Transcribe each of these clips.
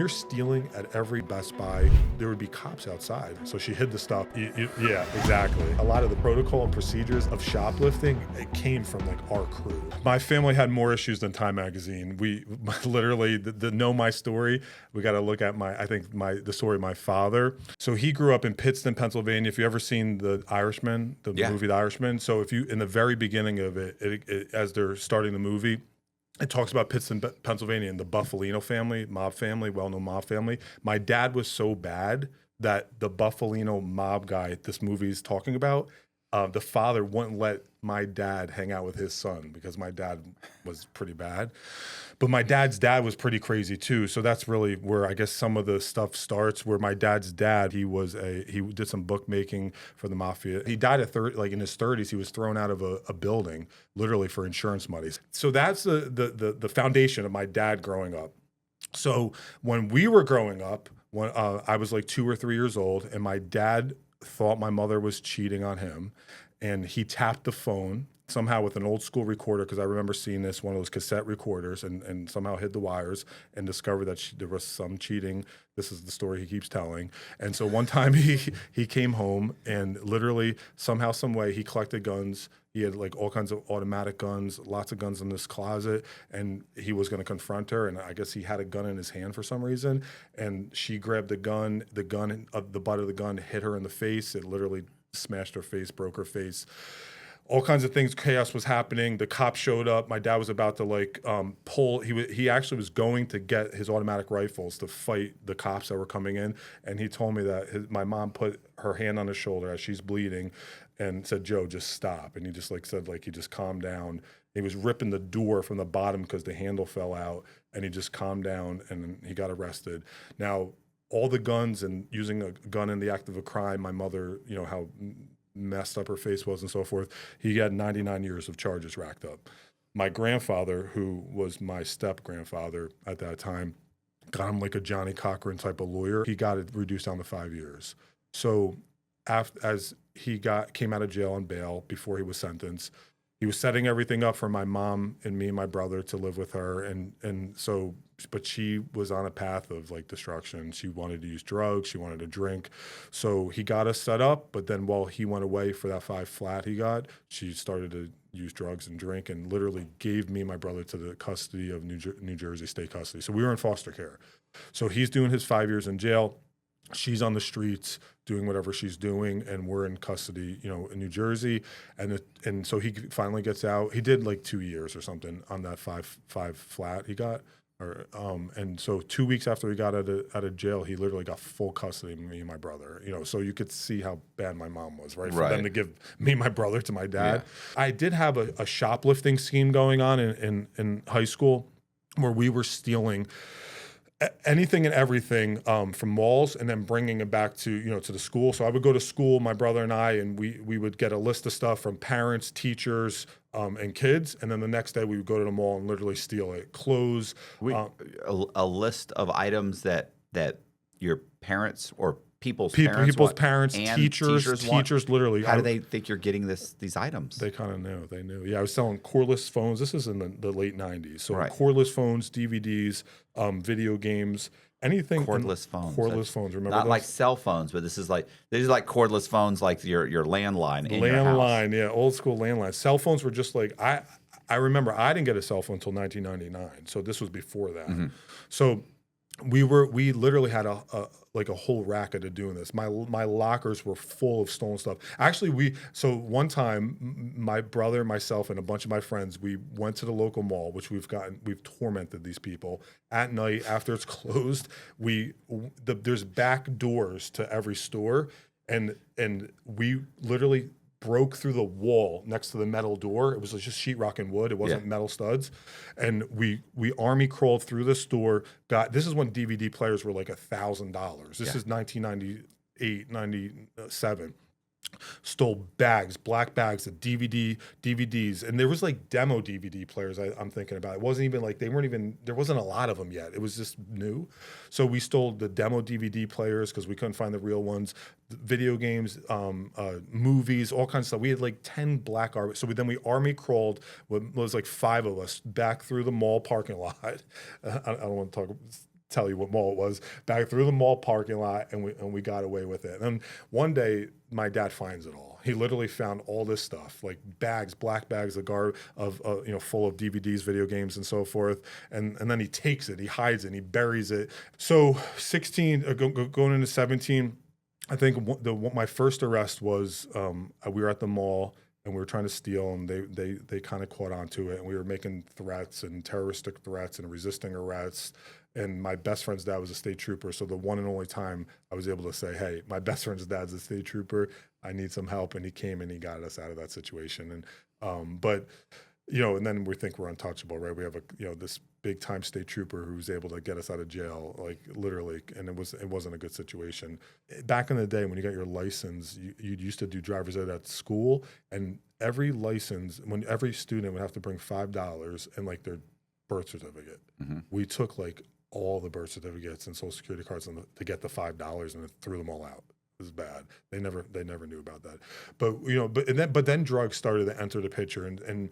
you're stealing at every Best Buy, there would be cops outside. So she hid the stuff. Yeah, exactly. A lot of the protocol and procedures of shoplifting, it came from like our crew. My family had more issues than Time Magazine. We literally, the know my story, we got to look at the story of my father. So he grew up in Pittston, Pennsylvania. If you ever seen The Irishman, the movie The Irishman. So if you, in the very beginning of it, as they're starting the movie, it talks about Pittston, Pennsylvania, and the Buffalino family, mob family, well-known mob family. My dad was so bad that the Buffalino mob guy this movie is talking about, the father wouldn't let my dad hang out with his son because my dad was pretty bad. But my dad's dad was pretty crazy too. So that's really where I guess some of the stuff starts, where my dad's dad, he did some bookmaking for the mafia. He died at in his 30s. He was thrown out of a building literally for insurance money. So that's the foundation of my dad growing up. So when we were growing up, when I was like 2 or 3 years old, and my dad thought my mother was cheating on him, and he tapped the phone somehow with an old school recorder, because I remember seeing this, one of those cassette recorders, and somehow hid the wires and discovered that there was some cheating. This is the story he keeps telling. And so one time he came home, and literally somehow, some way, he collected guns. He had like all kinds of automatic guns, lots of guns in this closet, and he was going to confront her. And I guess he had a gun in his hand for some reason. And she grabbed the gun, the butt of the gun hit her in the face. It literally smashed her face, broke her face. All kinds of things, chaos was happening. The cops showed up. My dad was about to pull. He actually was going to get his automatic rifles to fight the cops that were coming in. And he told me that my mom put her hand on his shoulder as she's bleeding and said, "Joe, just stop." And he just he just calmed down. He was ripping the door from the bottom because the handle fell out, and he just calmed down, and he got arrested. Now, all the guns and using a gun in the act of a crime, my mother, how messed up her face was and so forth, he had 99 years of charges racked up. My grandfather, who was my step-grandfather at that time, got him like a Johnny Cochran type of lawyer. He got it reduced down to 5 years. So as he came out of jail on bail before he was sentenced, he was setting everything up for my mom and me and my brother to live with her. But she was on a path of like destruction. She wanted to use drugs. She wanted to drink. So he got us set up. But then while he went away for that 5 flat he got, she started to use drugs and drink, and literally gave me and my brother to the custody of New Jersey state custody. So we were in foster care. So he's doing his 5 years in jail. She's on the streets doing whatever she's doing, and we're in custody, in New Jersey. And so he finally gets out. He did like 2 years or something on that five flat he got. And so 2 weeks after he got out of jail, he literally got full custody of me and my brother. So you could see how bad my mom was, right? For them to give me and my brother to my dad. Yeah. I did have a shoplifting scheme going on in high school, where we were stealing anything and everything from malls, and then bringing it back to to the school. So I would go to school, my brother and I, and we would get a list of stuff from parents, teachers, and kids, and then the next day we would go to the mall and literally steal it. Clothes. A list of items that your parents or people's parents, teachers, literally. How do they think you're getting these items? They kind of knew. They knew. Yeah, I was selling cordless phones. This is in the late 90s. So cordless phones, DVDs, video games, anything. Cordless phones. Cordless phones. Remember not those? Like cell phones, but these are like cordless phones, like your landline in your house. Landline, yeah, old school landline. Cell phones were just like I remember I didn't get a cell phone until 1999. So this was before that. Mm-hmm. So we literally had a whole racket of doing this. My lockers were full of stolen stuff. Actually, so one time, my brother, myself, and a bunch of my friends, we went to the local mall, which we've tormented these people at night after it's closed. There's back doors to every store, and we literally broke through the wall next to the metal door. It was just sheetrock and wood. It wasn't metal studs. And we army crawled through the store. This is when DVD players were like $1,000. This is 1998, 97. Stole black bags of DVDs, and there was like demo DVD players. I'm thinking about. It wasn't even like there wasn't a lot of them yet. It was just new. So we stole the demo DVD players because we couldn't find the real ones. Video games, movies, all kinds of stuff. We had like 10 black army. So we army crawled. It was like 5 of us back through the mall parking lot. I don't want to talk tell you what mall it was, back through the mall parking lot, and we got away with it. And one day, my dad finds it all. He literally found all this stuff, like bags, black bags of full of DVDs, video games, and so forth. And then he takes it, he hides it, and he buries it. So 16, going into 17, I think my first arrest was we were at the mall. And we were trying to steal, and they kind of caught on to it. And we were making threats and terroristic threats and resisting arrests. And my best friend's dad was a state trooper. So the one and only time I was able to say, hey, my best friend's dad's a state trooper. I need some help. And he came and he got us out of that situation. And but and then we think we're untouchable, right? We have this big time state trooper who's able to get us out of jail, like literally, and it wasn't a good situation. Back in the day when you got your license, you used to do driver's ed at school, and every student would have to bring $5 and like their birth certificate. Mm-hmm. We took like all the birth certificates and social security cards to get the $5 and threw them all out. It was bad. They never knew about that. But then drugs started to enter the picture, and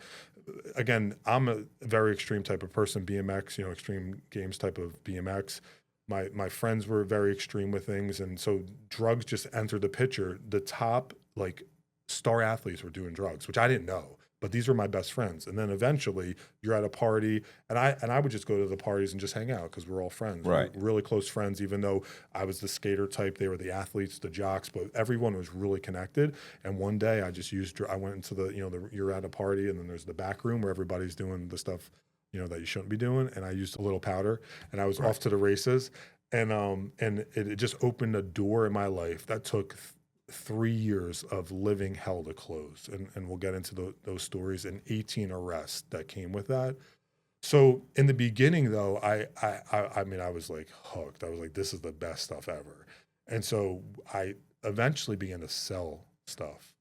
again, I'm a very extreme type of person, BMX, extreme games type of BMX. My friends were very extreme with things, and so drugs just entered the picture. The top like star athletes were doing drugs, which I didn't know. But these were my best friends. And then eventually you're at a party, and I would just go to the parties and just hang out because we're all friends. Right. We're really close friends, even though I was the skater type. They were the athletes, the jocks, but everyone was really connected. And one day I went into you're at a party, and then there's the back room where everybody's doing the stuff, that you shouldn't be doing. And I used a little powder, and I was off to the races. And it just opened a door in my life that took 3 years of living hell to close, and we'll get into those stories, and 18 arrests that came with that. So in the beginning, though, I mean, I was like hooked. I was like, this is the best stuff ever. And so I eventually began to sell stuff,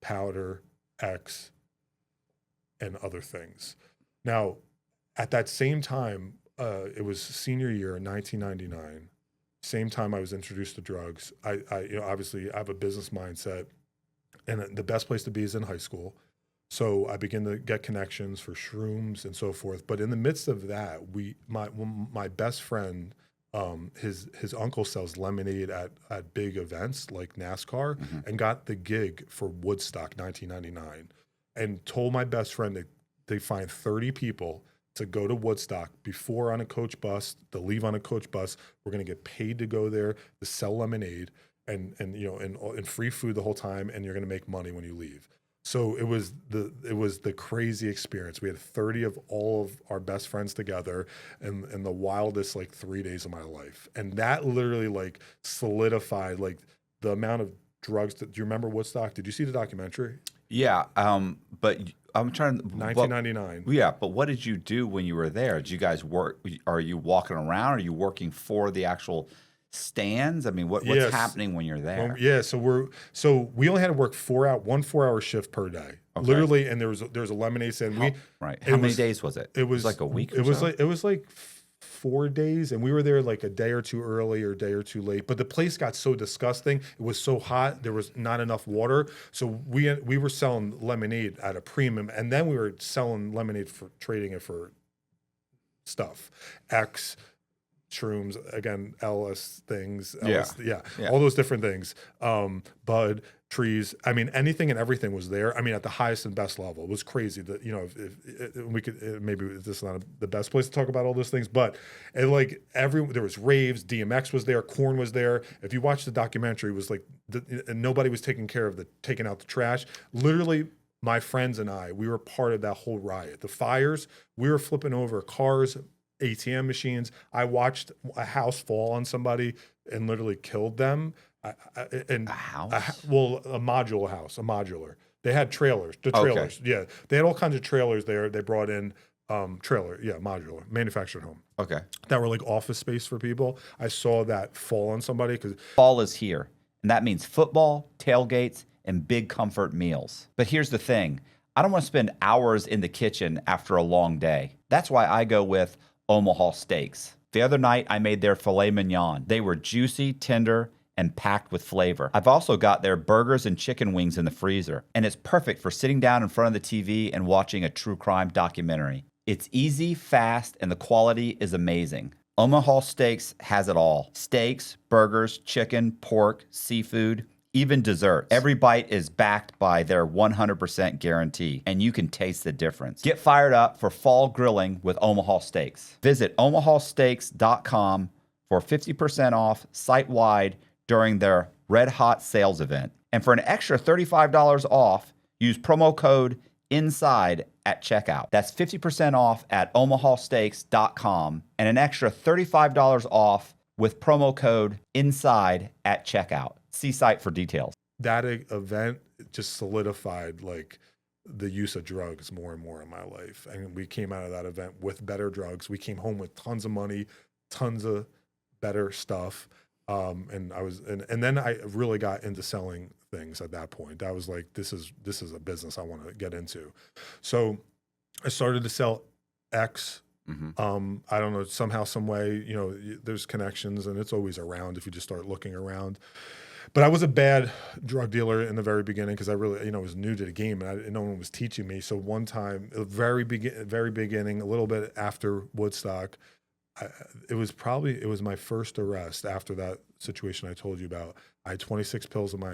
powder, X, and other things. Now, at that same time, it was senior year in 1999. Same time I was introduced to drugs. I obviously I have a business mindset, and the best place to be is in high school. So I began to get connections for shrooms and so forth. But in the midst of that, my best friend, his uncle sells lemonade at big events like NASCAR, mm-hmm. and got the gig for Woodstock 1999, and told my best friend that they find 30 people to go to Woodstock before on a coach bus, to leave on a coach bus. We're going to get paid to go there to sell lemonade and free food the whole time, and you're going to make money when you leave. So it was the crazy experience. We had 30 of all of our best friends together in the wildest 3 days of my life, and that literally solidified the amount of drugs. Do you remember Woodstock? Did you see the documentary? Yeah, but I'm trying. 1999. Yeah, but what did you do when you were there? Did you guys work? Are you walking around? Are you working for the actual stands? I mean, what's happening when you're there? So we only had to work 1 4-hour shift per day, literally. And there was a lemonade stand. How many days was it? It was like a week. It was like 4 days, and we were there a day or two early or a day or two late. But the place got so disgusting. It was so hot. There was not enough water. So we were selling lemonade at a premium, and then we were selling lemonade for trading it for stuff, X, shrooms, again, LS things, all those different things, bud, trees. I mean, anything and everything was there. I mean, at the highest and best level. It was crazy that, if we could, maybe this is not the best place to talk about all those things, but there was raves, DMX was there, Korn was there. If you watch the documentary, it was and nobody was taking out the trash. Literally, my friends and I, we were part of that whole riot. The fires, we were flipping over cars, ATM machines. I watched a house fall on somebody and literally killed them. A house? A modular. They had trailers. Yeah. They had all kinds of trailers there. They brought in modular, manufactured home. Okay. That were office space for people. I saw that fall on somebody because fall is here. And that means football, tailgates, and big comfort meals. But here's the thing. I don't want to spend hours in the kitchen after a long day. That's why I go with Omaha Steaks. The other night, I made their filet mignon. They were juicy, tender, and packed with flavor. I've also got their burgers and chicken wings in the freezer, and it's perfect for sitting down in front of the TV and watching a true crime documentary. It's easy, fast, and the quality is amazing. Omaha Steaks has it all. Steaks, burgers, chicken, pork, seafood, even desserts. Every bite is backed by their 100% guarantee, and you can taste the difference. Get fired up for fall grilling with Omaha Steaks. Visit omahasteaks.com for 50% off site-wide during their Red Hot sales event. And for an extra $35 off, use promo code INSIDE at checkout. That's 50% off at omahasteaks.com and an extra $35 off with promo code INSIDE at checkout. See site for details. That event just solidified like the use of drugs more and more in my life. And we came out of that event with better drugs. We came home with tons of money, tons of better stuff. And then I really got into selling things at that point. I was like, this is a business I want to get into. So I started to sell X. Mm-hmm. I don't know, somehow, some way, there's connections, and it's always around if you just start looking around. But I was a bad drug dealer in the very beginning because I really, was new to the game, and no one was teaching me. So one time, very beginning, a little bit after Woodstock, it was my first arrest after that situation I told you about. I had 26 pills and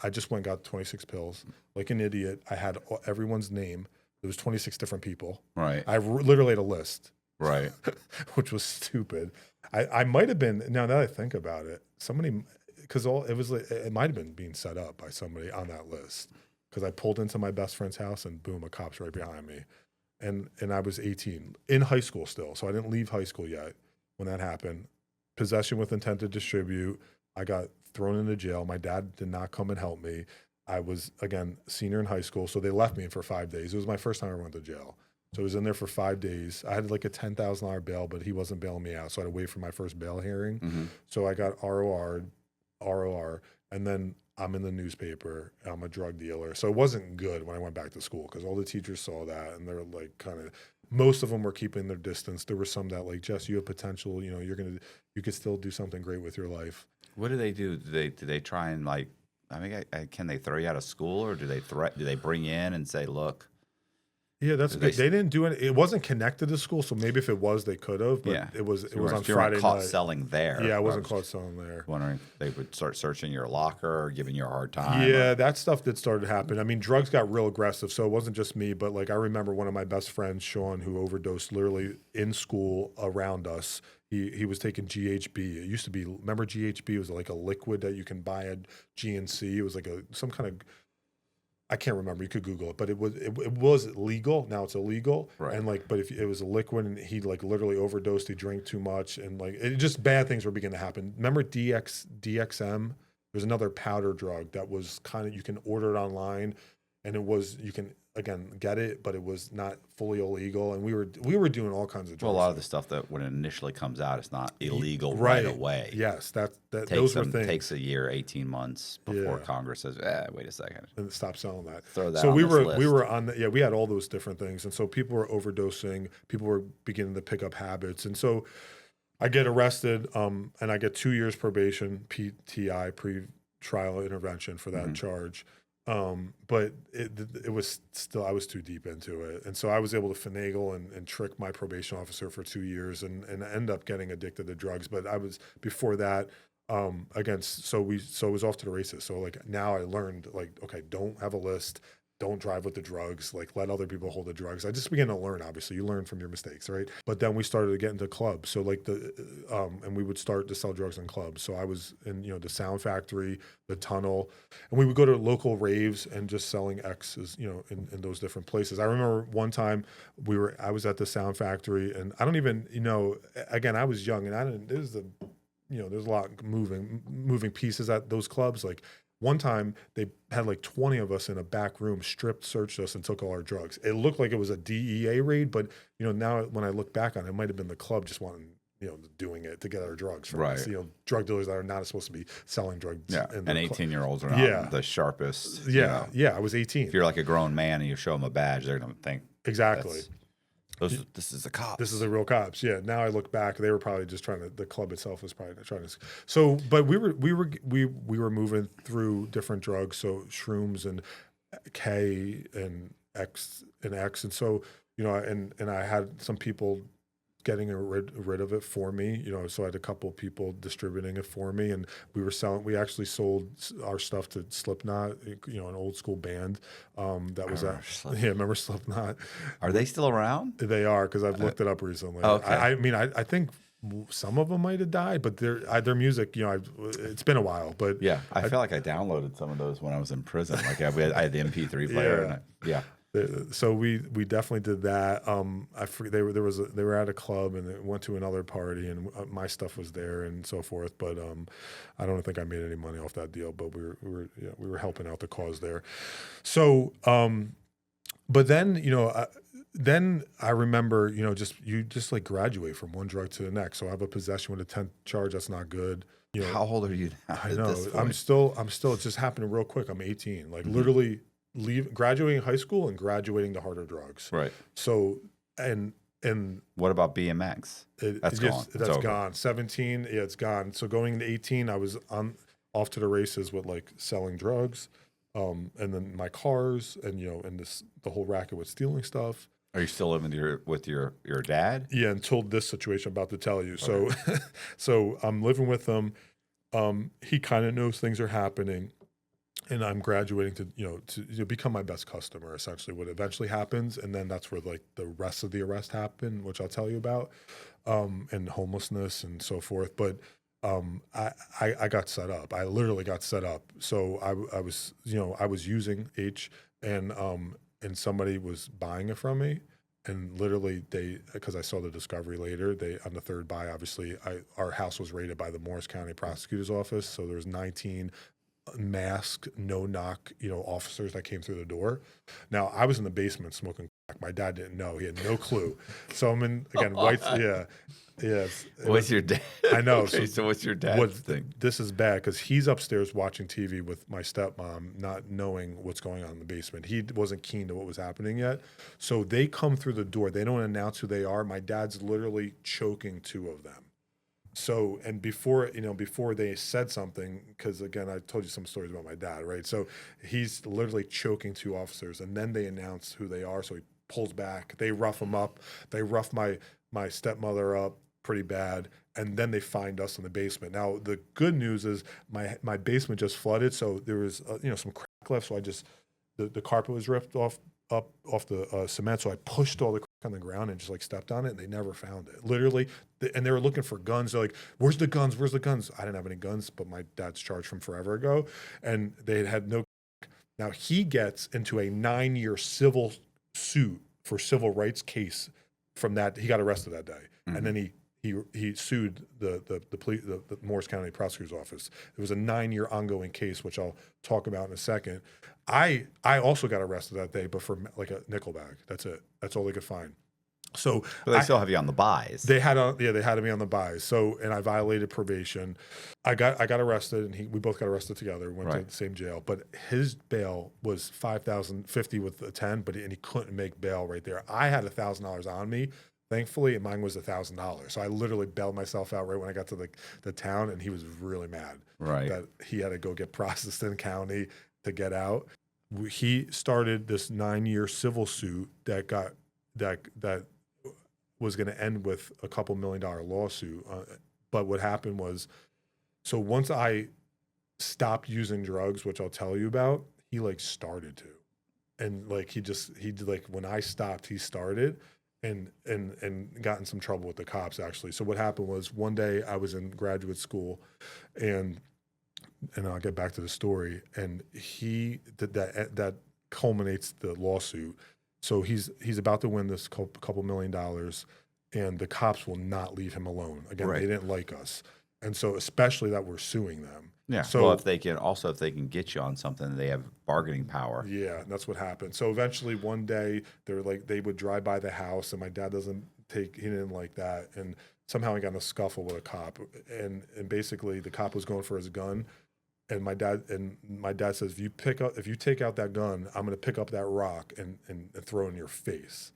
I just went and got 26 pills like an idiot. I had everyone's name. There was 26 different people. Right. I literally had a list. Right. Which was stupid. I might have been, now that I think about it, somebody, because it might have been being set up by somebody on that list. Because I pulled into my best friend's house and boom, a cop's right behind me. And I was 18, in high school still. So I didn't leave high school yet when that happened. Possession with intent to distribute. I got thrown into jail. My dad did not come and help me. I was, again, senior in high school. So they left me for 5 days. It was my first time I went to jail. So I was in there for 5 days. I had like a $10,000 bail, but he wasn't bailing me out. So I had to wait for my first bail hearing. Mm-hmm. So I got ROR, and then I'm in the newspaper. I'm a drug dealer. So it wasn't good when I went back to school because all the teachers saw that and they're like most of them were keeping their distance. There were some that like, Jess, you have potential, you could still do something great with your life. What do they do? Do they try and like, can they throw you out of school, or do they bring you in and say, look? Yeah, that's good. They didn't do it. It wasn't connected to school, so maybe if it was, they could have. But yeah. It was on Friday caught night. Selling there. Yeah, I wasn't caught selling there. Wondering if they would start searching your locker or giving you a hard time. Yeah, that stuff did start to happen. I mean, drugs got real aggressive, so it wasn't just me. But like, I remember one of my best friends, Sean, who overdosed literally in school around us. He was taking GHB. It used to be, remember GHB? It was like a liquid that you can buy at GNC. It was like some kind of, I can't remember. You could Google it, but it was legal. Now it's illegal. Right. And like, but if it was a liquid and he like literally overdosed, he drank too much, and like just bad things were beginning to happen. Remember DXM? There's another powder drug that was you can order it online, and you can again get it, but it was not fully illegal. And we were doing all kinds of drugs. Well, a lot of the stuff that when it initially comes out, it's not illegal right away. Yes, those were things. Takes a year, 18 months before Congress says, wait a second, and stop selling that. Throw that. So on we list. were on we had all those different things, and so people were overdosing. People were beginning to pick up habits, and so I get arrested, and I get 2 years probation, PTI, pre-trial intervention for that charge. But it was still, I was too deep into it. And so I was able to finagle and trick my probation officer for 2 years and end up getting addicted to drugs. But I was, before that, again, so it was off to the races. So like now I learned like, okay, don't have a list. Don't drive with the drugs, like let other people hold the drugs. I just began to learn, obviously. You learn from your mistakes, right? But then we started to get into clubs. So like and we would start to sell drugs in clubs. So I was in, the Sound Factory, the Tunnel, and we would go to local raves and just selling X's, in those different places. I remember one time I was at the Sound Factory, and I don't even, again, I was young and there's a lot moving pieces at those clubs. Like, one time, they had like 20 of us in a back room, searched us, and took all our drugs. It looked like it was a DEA raid, but now when I look back on it, it might have been the club just wanting, doing it to get our drugs from us. Drug dealers that are not supposed to be selling drugs. Yeah, and 18-year-olds are not the sharpest. Yeah, I was 18. If you're like a grown man and you show them a badge, they're going to think exactly. This is the cops. This is the real cops. Yeah. Now I look back, they were probably just the club itself was probably trying to. So, but we were moving through different drugs. So shrooms and K and X. And so, and I had some people getting rid of it for me, so I had a couple of people distributing it for me, and we actually sold our stuff to Slipknot, an old school band that was at, remember Slipknot? Are they still around? They are, because I've looked it up recently. Okay. I think some of them might have died, but their music, it's been a while. But yeah, I feel like I downloaded some of those when I was in prison. Like I had the MP3 player. Yeah. So we definitely did that. I forget, they were at a club and they went to another party, and my stuff was there and so forth. But I don't think I made any money off that deal. But we were helping out the cause there. So but then then I remember you just like graduate from one drug to the next. So I have a possession with a 10th charge. That's not good. How old are you now? I know. I'm still. It just happened real quick. I'm 18. Like literally. Graduating high school and graduating to harder drugs. Right. So and what about BMX? That's gone. That's gone. 17, yeah, it's gone. So going into 18, I was off to the races with like selling drugs, and then my cars, and and the whole racket with stealing stuff. Are you still living with your dad? Yeah, until this situation I'm about to tell you. So Okay. so I'm living with him. He kind of knows things are happening. And I'm graduating to become my best customer, essentially what eventually happens. And then that's where like the rest of the arrest happened, which I'll tell you about, and homelessness and so forth. But I got set up. I literally got set up. So I was using H, and somebody was buying it from me. And literally because I saw the discovery later, on the third buy, obviously our house was raided by the Morris County Prosecutor's Office. So there was 19 masked, no knock, officers that came through the door. Now I was in the basement smoking crack. My dad didn't know; he had no clue. So I'm in again, whites. Yeah. What's your dad? I know. Okay, so what's your dad's thing? This is bad because he's upstairs watching TV with my stepmom, not knowing what's going on in the basement. He wasn't keen to what was happening yet. So they come through the door. They don't announce who they are. My dad's literally choking two of them. So, and before they said something, because again, I told you some stories about my dad, right? So he's literally choking two officers, and then they announce who they are. So he pulls back, they rough him up, they rough my stepmother up pretty bad, and then they find us in the basement. Now, the good news is my basement just flooded, so there was some crack left. So I just the carpet was ripped off the cement, so I pushed all the crack on the ground and just like stepped on it, and they never found it. Literally, and they were looking for guns. They're like, "Where's the guns? Where's the guns?" I didn't have any guns, but my dad's charged from forever ago, and they had no. Now he gets into a 9-year civil suit for civil rights case from that. He got arrested that day, and then he sued the Morris County Prosecutor's Office. It was a 9-year ongoing case, which I'll talk about in a second. I also got arrested that day, but for like a nickel bag. That's it. That's all they could find. So but they still have you on the buys. They had me on the buys. So, and I violated probation. I got arrested, and we both got arrested together. Went to the same jail, but his bail was $5,050 with a 10, and he couldn't make bail right there. I had $1,000 on me. Thankfully, mine was $1,000. So I literally bailed myself out right when I got to the town, and he was really mad that he had to go get processed in county to get out. He started this 9-year civil suit that was going to end with a couple $1 million lawsuit. But what happened was, so once I stopped using drugs, which I'll tell you about, he like started to, and like he like when I stopped, he started. And got in some trouble with the cops, actually. So what happened was, one day I was in graduate school, and I'll get back to the story, and he did that culminates the lawsuit. So he's about to win this couple $1 million, and the cops will not leave him alone. Again, they didn't like us. And so especially that we're suing them. Yeah. So well, if they can get you on something, they have bargaining power. Yeah, and that's what happened. So eventually one day they would drive by the house, and my dad he didn't like that. And somehow he got in a scuffle with a cop, and basically the cop was going for his gun. And my dad says, if you take out that gun, I'm going to pick up that rock and throw it in your face.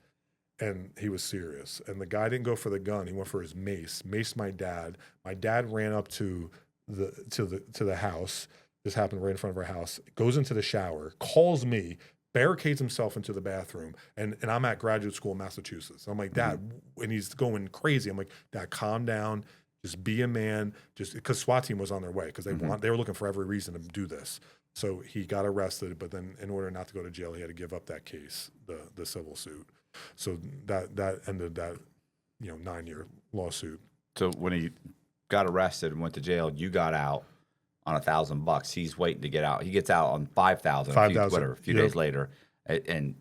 And he was serious. And the guy didn't go for the gun. He went for his mace. Maced my dad. My dad ran up to the house. This happened right in front of our house. Goes into the shower. Calls me. barricades himself into the bathroom, and I'm at graduate school in Massachusetts. I'm like, Dad, and he's going crazy. I'm like, Dad, calm down, just be a man, just because SWAT team was on their way because they were looking for every reason to do this. So he got arrested, but then in order not to go to jail, he had to give up that case, the civil suit. So that ended that 9-year lawsuit. So when he got arrested and went to jail, you got out on $1,000. He's waiting to get out. He gets out on $5,000. A few days later, and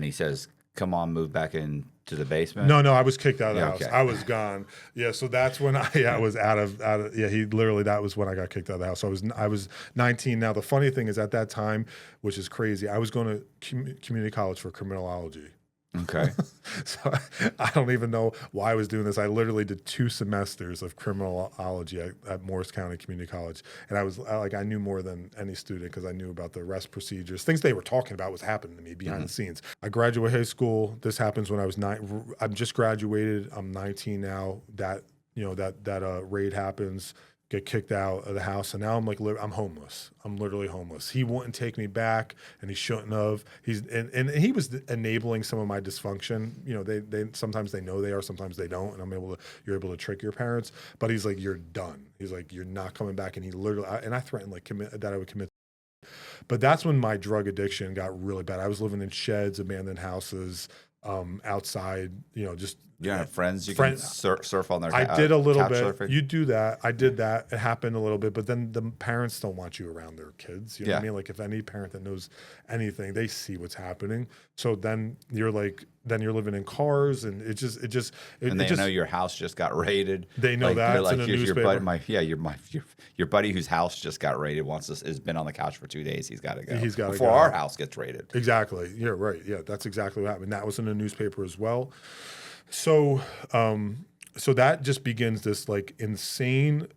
he says, "Come on, move back into the basement." No, I was kicked out of the house. I was gone. Yeah, so that's when I was out of. Yeah, that was when I got kicked out of the house. So I was 19. Now the funny thing is, at that time, which is crazy, I was going to community college for criminology. Okay. So I don't even know why I was doing this. I literally did 2 semesters of criminology at Morris County Community College. And I knew more than any student because I knew about the arrest procedures. Things they were talking about was happening to me behind the scenes. I graduated high school. This happens when I was 9. I'm just graduated. I'm 19 now. That raid happens. Get kicked out of the house, and now I'm I'm homeless. I'm literally homeless. He wouldn't take me back, and he shouldn't have. And he was enabling some of my dysfunction. They sometimes they know they are, sometimes they don't, and you're able to trick your parents. But he's like, you're done. He's like, you're not coming back, and he literally and I threatened that I would commit. But that's when my drug addiction got really bad. I was living in sheds, abandoned houses, outside. Just. You have friends you can surf on their I did a little bit. Surfing? You do that. I did that. It happened a little bit, but then the parents don't want you around their kids. You know what I mean? Like if any parent that knows anything, they see what's happening. So then you're living in cars, and it just know your house just got raided. They know that. It's in the newspaper. Your buddy whose house just got raided has been on the couch for 2 days. He's got to go. He's got to before our house gets raided. Exactly. Yeah. Right. Yeah. That's exactly what happened. That was in the newspaper as well. So that just begins this insane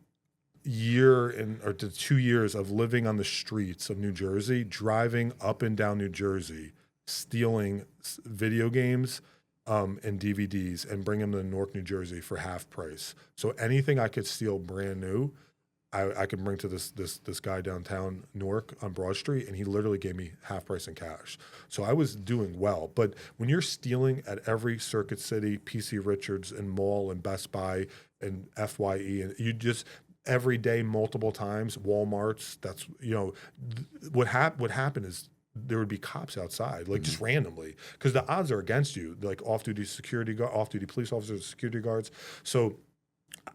year or 2 years of living on the streets of New Jersey, driving up and down New Jersey, stealing video games and DVDs and bringing them to Newark, New Jersey for half price. So anything I could steal brand new, I could bring to this guy downtown Newark on Broad Street, and he literally gave me half price in cash. So I was doing well. But when you're stealing at every Circuit City, PC Richards, and Mall, and Best Buy, and FYE, and you just every day, multiple times, Walmart's, that's what happened is there would be cops outside, just randomly, because the odds are against you, like off-duty police officers, security guards. So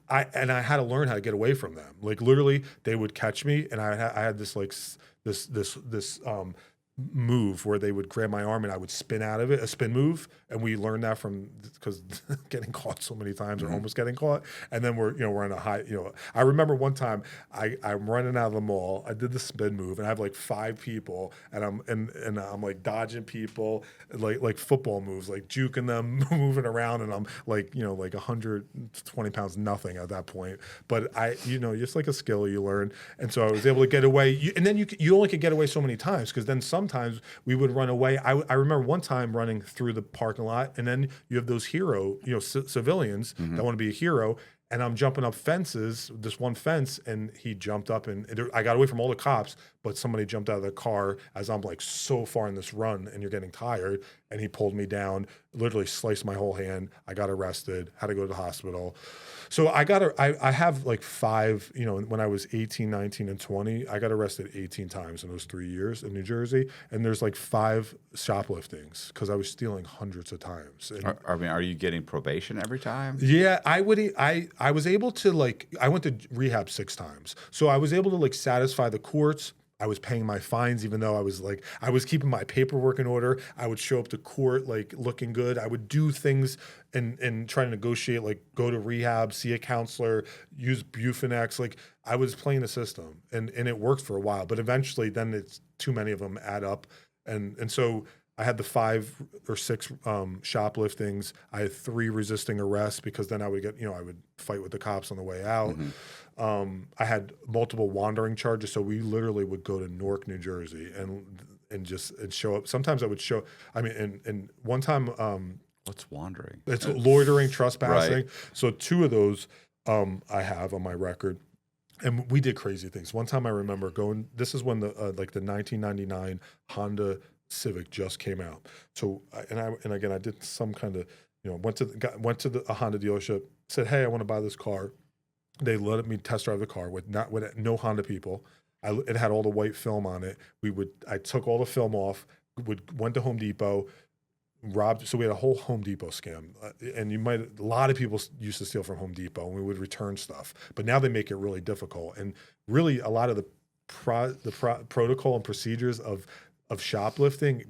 I had to learn how to get away from them. Literally, they would catch me, and I had this move where they would grab my arm and I would spin out of it, a spin move. And we learned that because getting caught so many times or almost getting caught. And then we're on a high, I remember one time I'm running out of the mall. I did the spin move, and I have 5 people, and I'm dodging people, like football moves, juking them, moving around. And I'm 120 pounds, nothing at that point. But it's like a skill you learn. And so I was able to get away. And then you only could get away so many times, because then sometimes we would run away. I remember one time running through the parking lot, and then you have those civilians that want to be a hero, and I'm jumping up fences, this one fence, and he jumped up, and I got away from all the cops, but somebody jumped out of the car as I'm so far in this run, and you're getting tired, and he pulled me down, literally sliced my whole hand. I got arrested, had to go to the hospital. So I have 5, when I was 18, 19, and 20, I got arrested 18 times in those 3 years in New Jersey. And there's 5 shopliftings because I was stealing hundreds of times. And, are you getting probation every time? Yeah, I was able to I went to rehab 6 times. So I was able to satisfy the courts. I was paying my fines, even though I was keeping my paperwork in order. I would show up to court looking good. I would do things and try to negotiate, go to rehab, see a counselor, use Bufenex. I was playing the system, and it worked for a while. But eventually, then it's too many of them add up, and so I had the 5 or 6 shopliftings. I had 3 resisting arrests, because then I would I would fight with the cops on the way out. I had multiple wandering charges, so we literally would go to Newark, New Jersey, and show up. Sometimes I would show. And one time, what's wandering? It's loitering, trespassing. Right. So 2 of those I have on my record. And we did crazy things. One time I remember going. This is when the 1999 Honda Civic just came out. So and again I did some kind of, went to a Honda dealership, said, hey, I want to buy this car. They let me test drive the car with no Honda people. It had all the white film on it. I took all the film off. Went to Home Depot, robbed. So we had a whole Home Depot scam. And a lot of people used to steal from Home Depot, and we would return stuff. But now they make it really difficult. And really, a lot of the protocol and procedures of shoplifting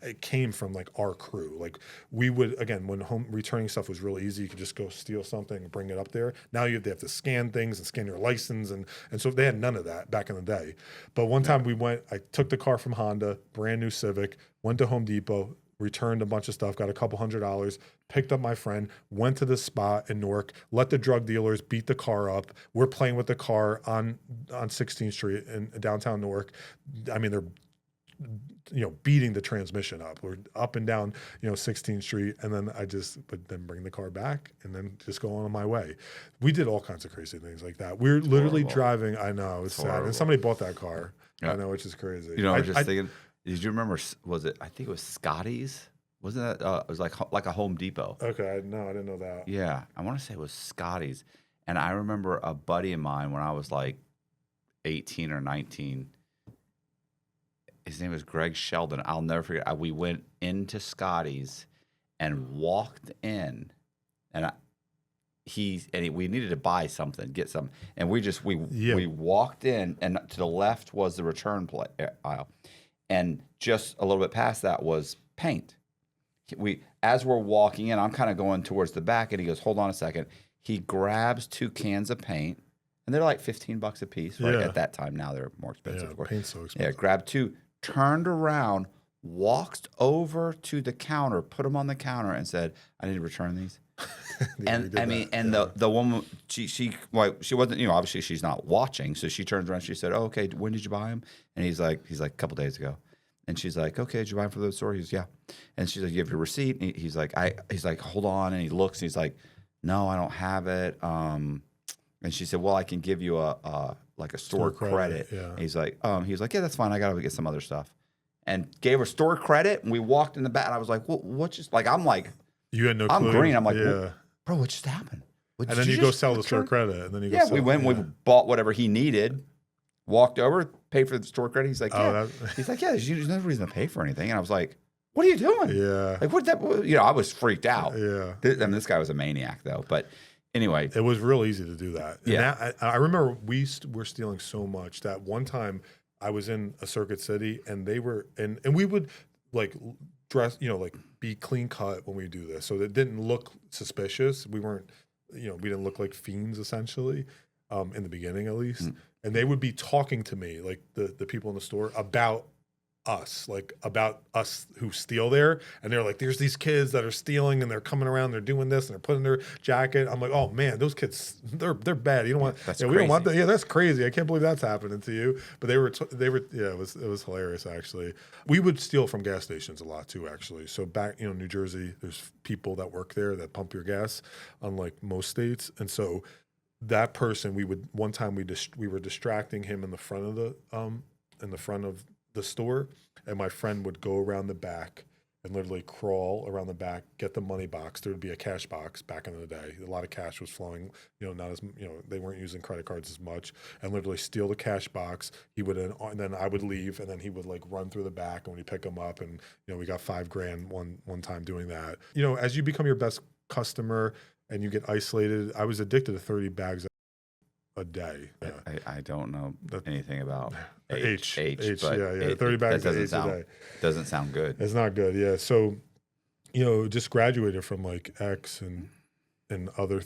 it came from like our crew. Like we would, again, when returning stuff was really easy, you could just go steal something and bring it up there. Now they have to scan things and scan your license. And so they had none of that back in the day. But one time I took the car from Honda, brand new Civic, went to Home Depot, returned a bunch of stuff, got a couple $100, picked up my friend, went to the spot in Newark, let the drug dealers beat the car up. We're playing with the car on 16th Street in downtown Newark. I mean, they're beating the transmission up. We're up and down, 16th Street, and then I would then bring the car back and then just go on my way. We did all kinds of crazy things like that. We're literally driving. I know, it's sad. And somebody bought that car. Yeah. I know, which is crazy. I was just thinking, did you remember, I think it was Scotty's? Wasn't that, it was like a Home Depot. Okay, no, I didn't know that. Yeah, I want to say it was Scotty's. And I remember a buddy of mine when I was like 18 or 19, his name was Greg Sheldon. I'll never forget. We went into Scotty's and walked in, and we needed to buy something, get something, and we walked in, and to the left was the return aisle, and just a little bit past that was paint. As we're walking in, I'm kind of going towards the back, and he goes, "Hold on a second." He grabs 2 cans of paint, and they're like $15 a piece, right? At that time. Now they're more expensive, of course. Paint's so expensive. Yeah, grabbed 2. Turned around, walked over to the counter, put them on the counter, and said, "I need to return these." And I mean, the woman, she wasn't, obviously she's not watching, so she turns around, she said, "Oh, okay, when did you buy them?" And he's like, a couple days ago. And she's like, "Okay, did you buy them from the store?" He's, "Yeah." And she's like, "You have your receipt?" And he's like, "Hold on," and he looks, and he's like, "No, I don't have it." And she said, "Well, I can give you a store credit." Yeah. And he's like, "Yeah, that's fine. I gotta get some other stuff," and gave her store credit. And we walked in the back, and I was like, "Well, what just like?" I'm like, "You had no clue." I'm green. I'm like, "Bro, what just happened?" And then you go sell the store credit, and then you go. Yeah, we went. We bought whatever he needed. Walked over, paid for the store credit. He's like, "Yeah." He's like, "Yeah, there's no reason to pay for anything." And I was like, "What are you doing?" Yeah. Like, what that? I was freaked out. Yeah. I mean, this guy was a maniac, though, but. Anyway, it was real easy to do that. And I remember we were stealing so much that one time I was in a Circuit City, and they were and we would like dress, like be clean cut when we do this, so it didn't look suspicious. We weren't, we didn't look like fiends essentially, in the beginning at least. And they would be talking to me, like the people in the store, about us who steal there, and they're like, "There's these kids that are stealing, and they're coming around, they're doing this, and they're putting their jacket." I'm like, "Oh man, those kids, they're bad. You don't want. We don't want that. Yeah, that's crazy. I can't believe that's happening to you." But they were. Yeah, it was hilarious actually. We would steal from gas stations a lot too, actually. So back, New Jersey, there's people that work there that pump your gas, unlike most states, and so that person, one time we were distracting him in the front of the store, and my friend would go around the back and literally crawl around the back, get the money box. There would be a cash box back in the day. A lot of cash was flowing, not as, they weren't using credit cards as much, and literally steal the cash box. He would, and then I would leave, and then he would like run through the back, and we'd pick him up, and, we got $5,000 one time doing that. As you become your best customer and you get isolated, I was addicted to 30 bags a day. Yeah. I don't know anything about H, but yeah. 30 bags of H a day. Doesn't sound good. It's not good, yeah. So, just graduated from like X and other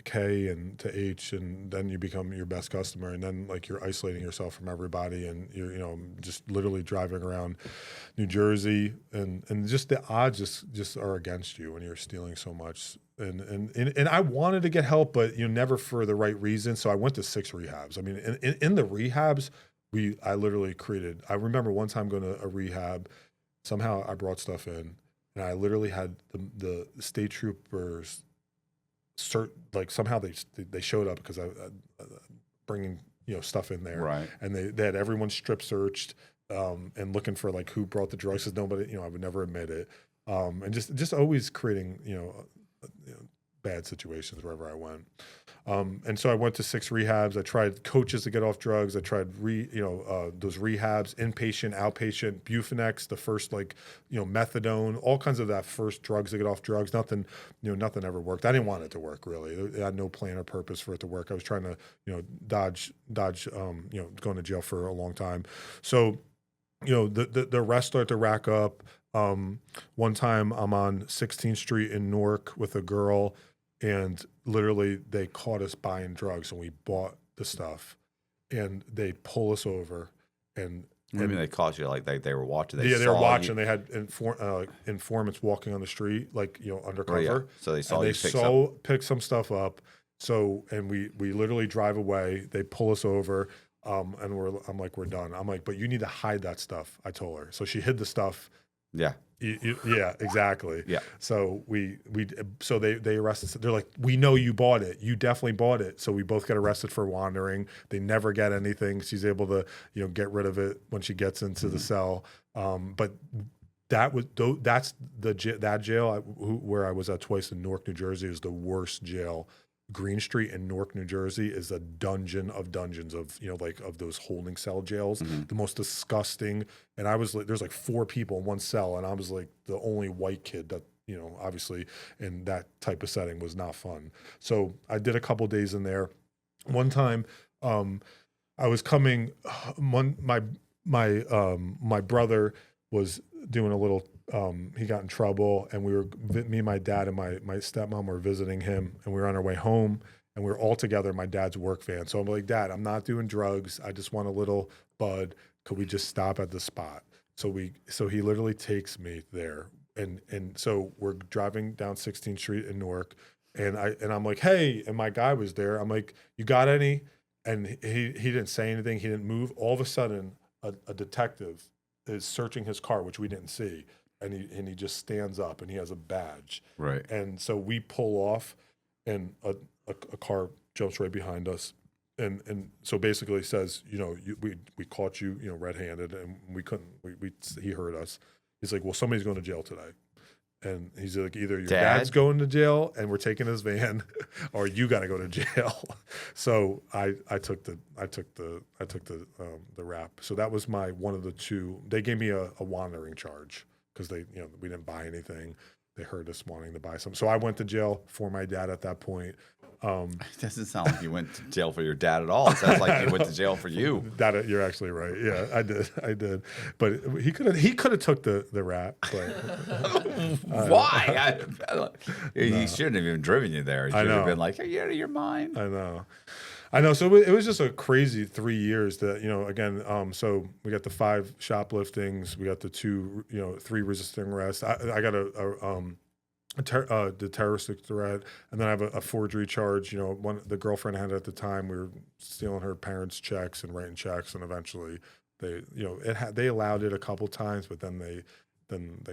K and to H, and then you become your best customer, and then like you're isolating yourself from everybody, and you're just literally driving around New Jersey, and just the odds just are against you when you're stealing so much. And I wanted to get help, but never for the right reason. So I went to 6 rehabs. I mean, in the rehabs, I literally created. I remember one time going to a rehab. Somehow I brought stuff in, and I literally had the state troopers. Somehow they showed up because I bringing stuff in there, right? And they had everyone strip searched. and looking for like who brought the drugs, because nobody, I would never admit it. And just always creating, bad situations wherever I went. And so I went to 6 rehabs. I tried coaches to get off drugs. I tried those rehabs, inpatient, outpatient, Bufanex, the first methadone, all kinds of that first drugs to get off drugs. Nothing ever worked. I didn't want it to work really. It had no plan or purpose for it to work. I was trying to, dodge, going to jail for a long time. So, the arrests start to rack up. One time I'm on 16th Street in Newark with a girl, and literally they caught us buying drugs, and we bought the stuff, and they pull us over. And I mean, they caught you like they were watching. They were watching. They had informants walking on the street, undercover. Yeah. So they saw pick some stuff up. So, and we literally drive away. They pull us over. And I'm like, we're done. I'm like, but you need to hide that stuff. I told her. So she hid the stuff. Yeah. Yeah, exactly. Yeah. So so they arrested. They're like, we know you bought it. You definitely bought it. So we both get arrested for wandering. They never get anything. She's able to, get rid of it when she gets into the cell. But that's that jail where I was at twice in Newark, New Jersey, is the worst jail. Green Street in Newark, New Jersey is a dungeon of dungeons of, of those holding cell jails, the most disgusting. And I was like, there's like 4 people in one cell, and I was like the only white kid that, obviously in that type of setting was not fun. So I did a couple days in there. One time, I was coming, my brother was doing a little, he got in trouble, and me, my dad, and my stepmom were visiting him, and we were on our way home, and we were all together in my dad's work van. So I'm like, Dad, I'm not doing drugs. I just want a little bud. Could we just stop at the spot? So he literally takes me there. And so we're driving down 16th Street in Newark, and I'm like, hey, and my guy was there. I'm like, you got any? And he didn't say anything. He didn't move. All of a sudden, a detective is searching his car, which we didn't see. And he just stands up, and he has a badge. Right. And so we pull off, and a car jumps right behind us. And so basically says, we caught you, red-handed, and we couldn't, he heard us. He's like, well, somebody's going to jail today. And he's like, either your dad's going to jail and we're taking his van, or you got to go to jail. So I took the rap. So that was one of the 2. They gave me a wandering charge because we didn't buy anything. They heard us wanting to buy something. So I went to jail for my dad at that point. It doesn't sound like you went to jail for your dad at all. It sounds like you went to jail for you. You're actually right. Yeah, I did. But he could have took the rap. But why? He shouldn't have even driven you there. He should have been like, "Are you out of your mind?" I know. So it was just a crazy 3 years that, again, so we got the 5 shopliftings, we got the 3 resisting arrests. I got the terroristic threat, and then I have a forgery charge. The girlfriend I had at the time, we were stealing her parents' checks and writing checks, and eventually they allowed it a couple times, but then they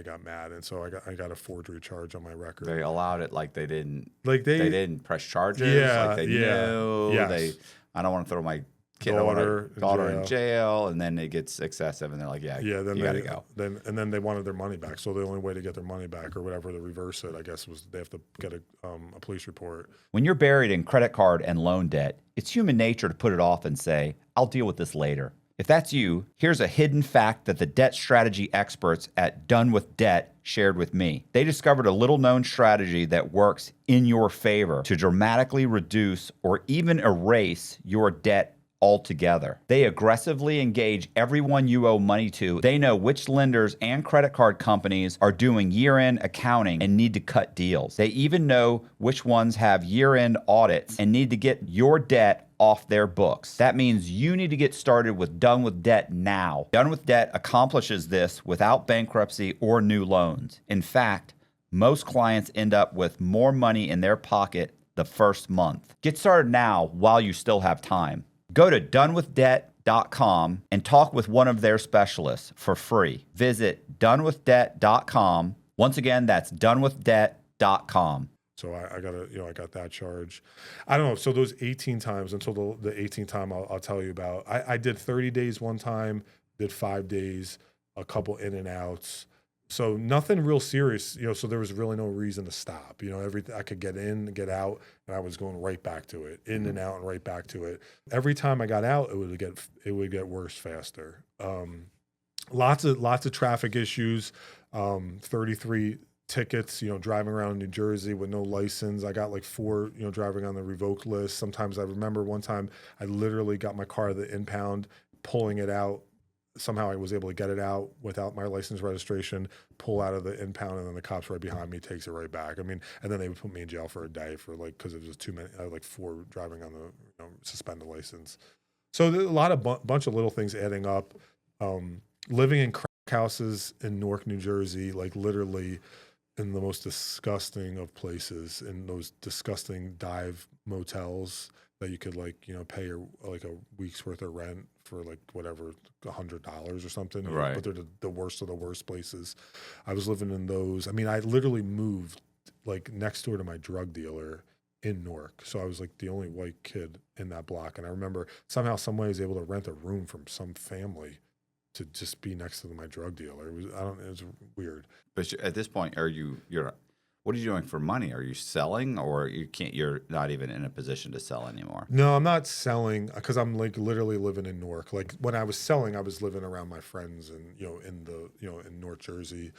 got mad, and so I got a forgery charge on my record. They allowed it like they didn't they didn't press charges. Yeah, like they knew. Yes. I don't want to throw my daughter in jail, and then it gets excessive, and they're like, then you gotta go. Then they wanted their money back. So the only way to get their money back, or whatever, to reverse it, I guess, was they have to get a police report. When you're buried in credit card and loan debt, it's human nature to put it off and say, I'll deal with this later. If that's you, here's a hidden fact that the debt strategy experts at Done With Debt shared with me. They discovered a little-known strategy that works in your favor to dramatically reduce or even erase your debt altogether. They aggressively engage everyone you owe money to. They know which lenders and credit card companies are doing year-end accounting and need to cut deals. They even know which ones have year-end audits and need to get your debt off their books. That means you need to get started with Done With Debt now. Done With Debt accomplishes this without bankruptcy or new loans. In fact, most clients end up with more money in their pocket the first month. Get started now while you still have time. Go to donewithdebt.com and talk with one of their specialists for free. Visit donewithdebt.com. Once again, that's donewithdebt.com. So I got that charge. I don't know. So those 18 times, until the 18th time I'll tell you about. I did 30 days one time, did 5 days, a couple in and outs. So nothing real serious, so there was really no reason to stop. Everything I could get in, get out, and I was going right back to it, in and out and right back to it. Every time I got out, it would get worse faster. Lots of traffic issues, 33 tickets, driving around New Jersey with no license. I got like 4, driving on the revoked list. Sometimes I remember one time I literally got my car at the impound, pulling it out. Somehow I was able to get it out without my license registration, pull out of the impound, and then the cops right behind me takes it right back. And then they would put me in jail for a day for because it was too many, like 4 driving on the suspended license. So there's a lot of bunch of little things adding up. Living in crack houses in Newark, New Jersey, like literally in the most disgusting of places, in those disgusting dive motels that you could pay like a week's worth of rent for like whatever, $100 or something. Right. But they're the worst of the worst places. I was living in those. I literally moved like next door to my drug dealer in Newark. So I was like the only white kid in that block. And I remember somehow, some way I was able to rent a room from some family to just be next to my drug dealer. It was weird. But at this point, what are you doing for money? Are you selling, or you're not even in a position to sell anymore? No, I'm not selling because I'm like literally living in Newark. Like when I was selling, I was living around my friends and, in North Jersey,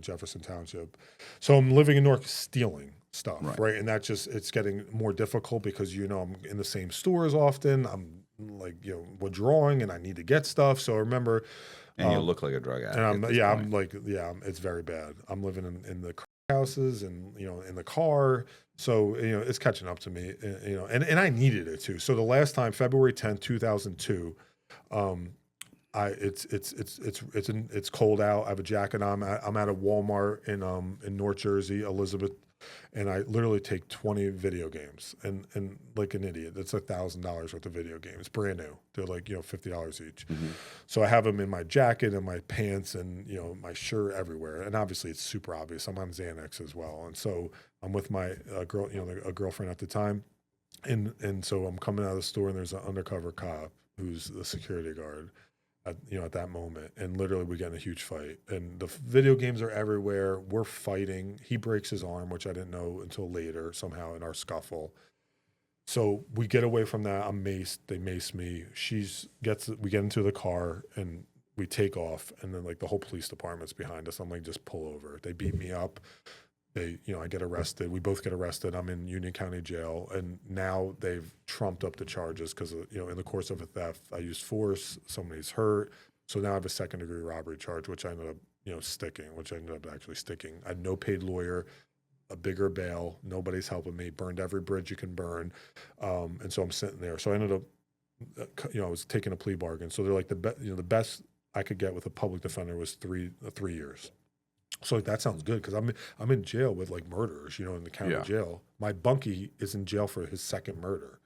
Jefferson Township. So I'm living in Newark stealing stuff. Right. And it's getting more difficult because, I'm in the same stores often. I'm like, withdrawing and I need to get stuff. So I remember. And you look like a drug addict. And it's very bad. I'm living in the houses and in the car, so it's catching up to me, and I needed it too. So the last time, February 10th, 2002, it's cold out. I have a jacket on. I'm at a Walmart in North Jersey, Elizabeth, and I literally take 20 video games and like an idiot. It's $1,000 worth of video games, brand new. They're like $50 each. Mm-hmm. So I have them in my jacket and my pants and my shirt everywhere. And obviously it's super obvious. I'm on Xanax as well. And so I'm with my girl, a girlfriend at the time, and so I'm coming out of the store and there's an undercover cop who's the security guard. At that moment, and literally we get in a huge fight, and the video games are everywhere. We're fighting. He breaks his arm, which I didn't know until later somehow in our scuffle. So we get away from that. I'm maced. They mace me. We get into the car and we take off, and then like the whole police department's behind us. I'm like, just pull over. They beat me up. I get arrested. We both get arrested. I'm in Union County Jail, and now they've trumped up the charges because, in the course of a theft, I used force. Somebody's hurt, so now I have a second-degree robbery charge, which I ended up, actually sticking. I had no paid lawyer, a bigger bail. Nobody's helping me. Burned every bridge you can burn, and so I'm sitting there. So I ended up, I was taking a plea bargain. So they're like the best I could get with a public defender was 3 years. So that sounds good because I'm in jail with like murderers, in the county jail. My bunkie is in jail for his second murder.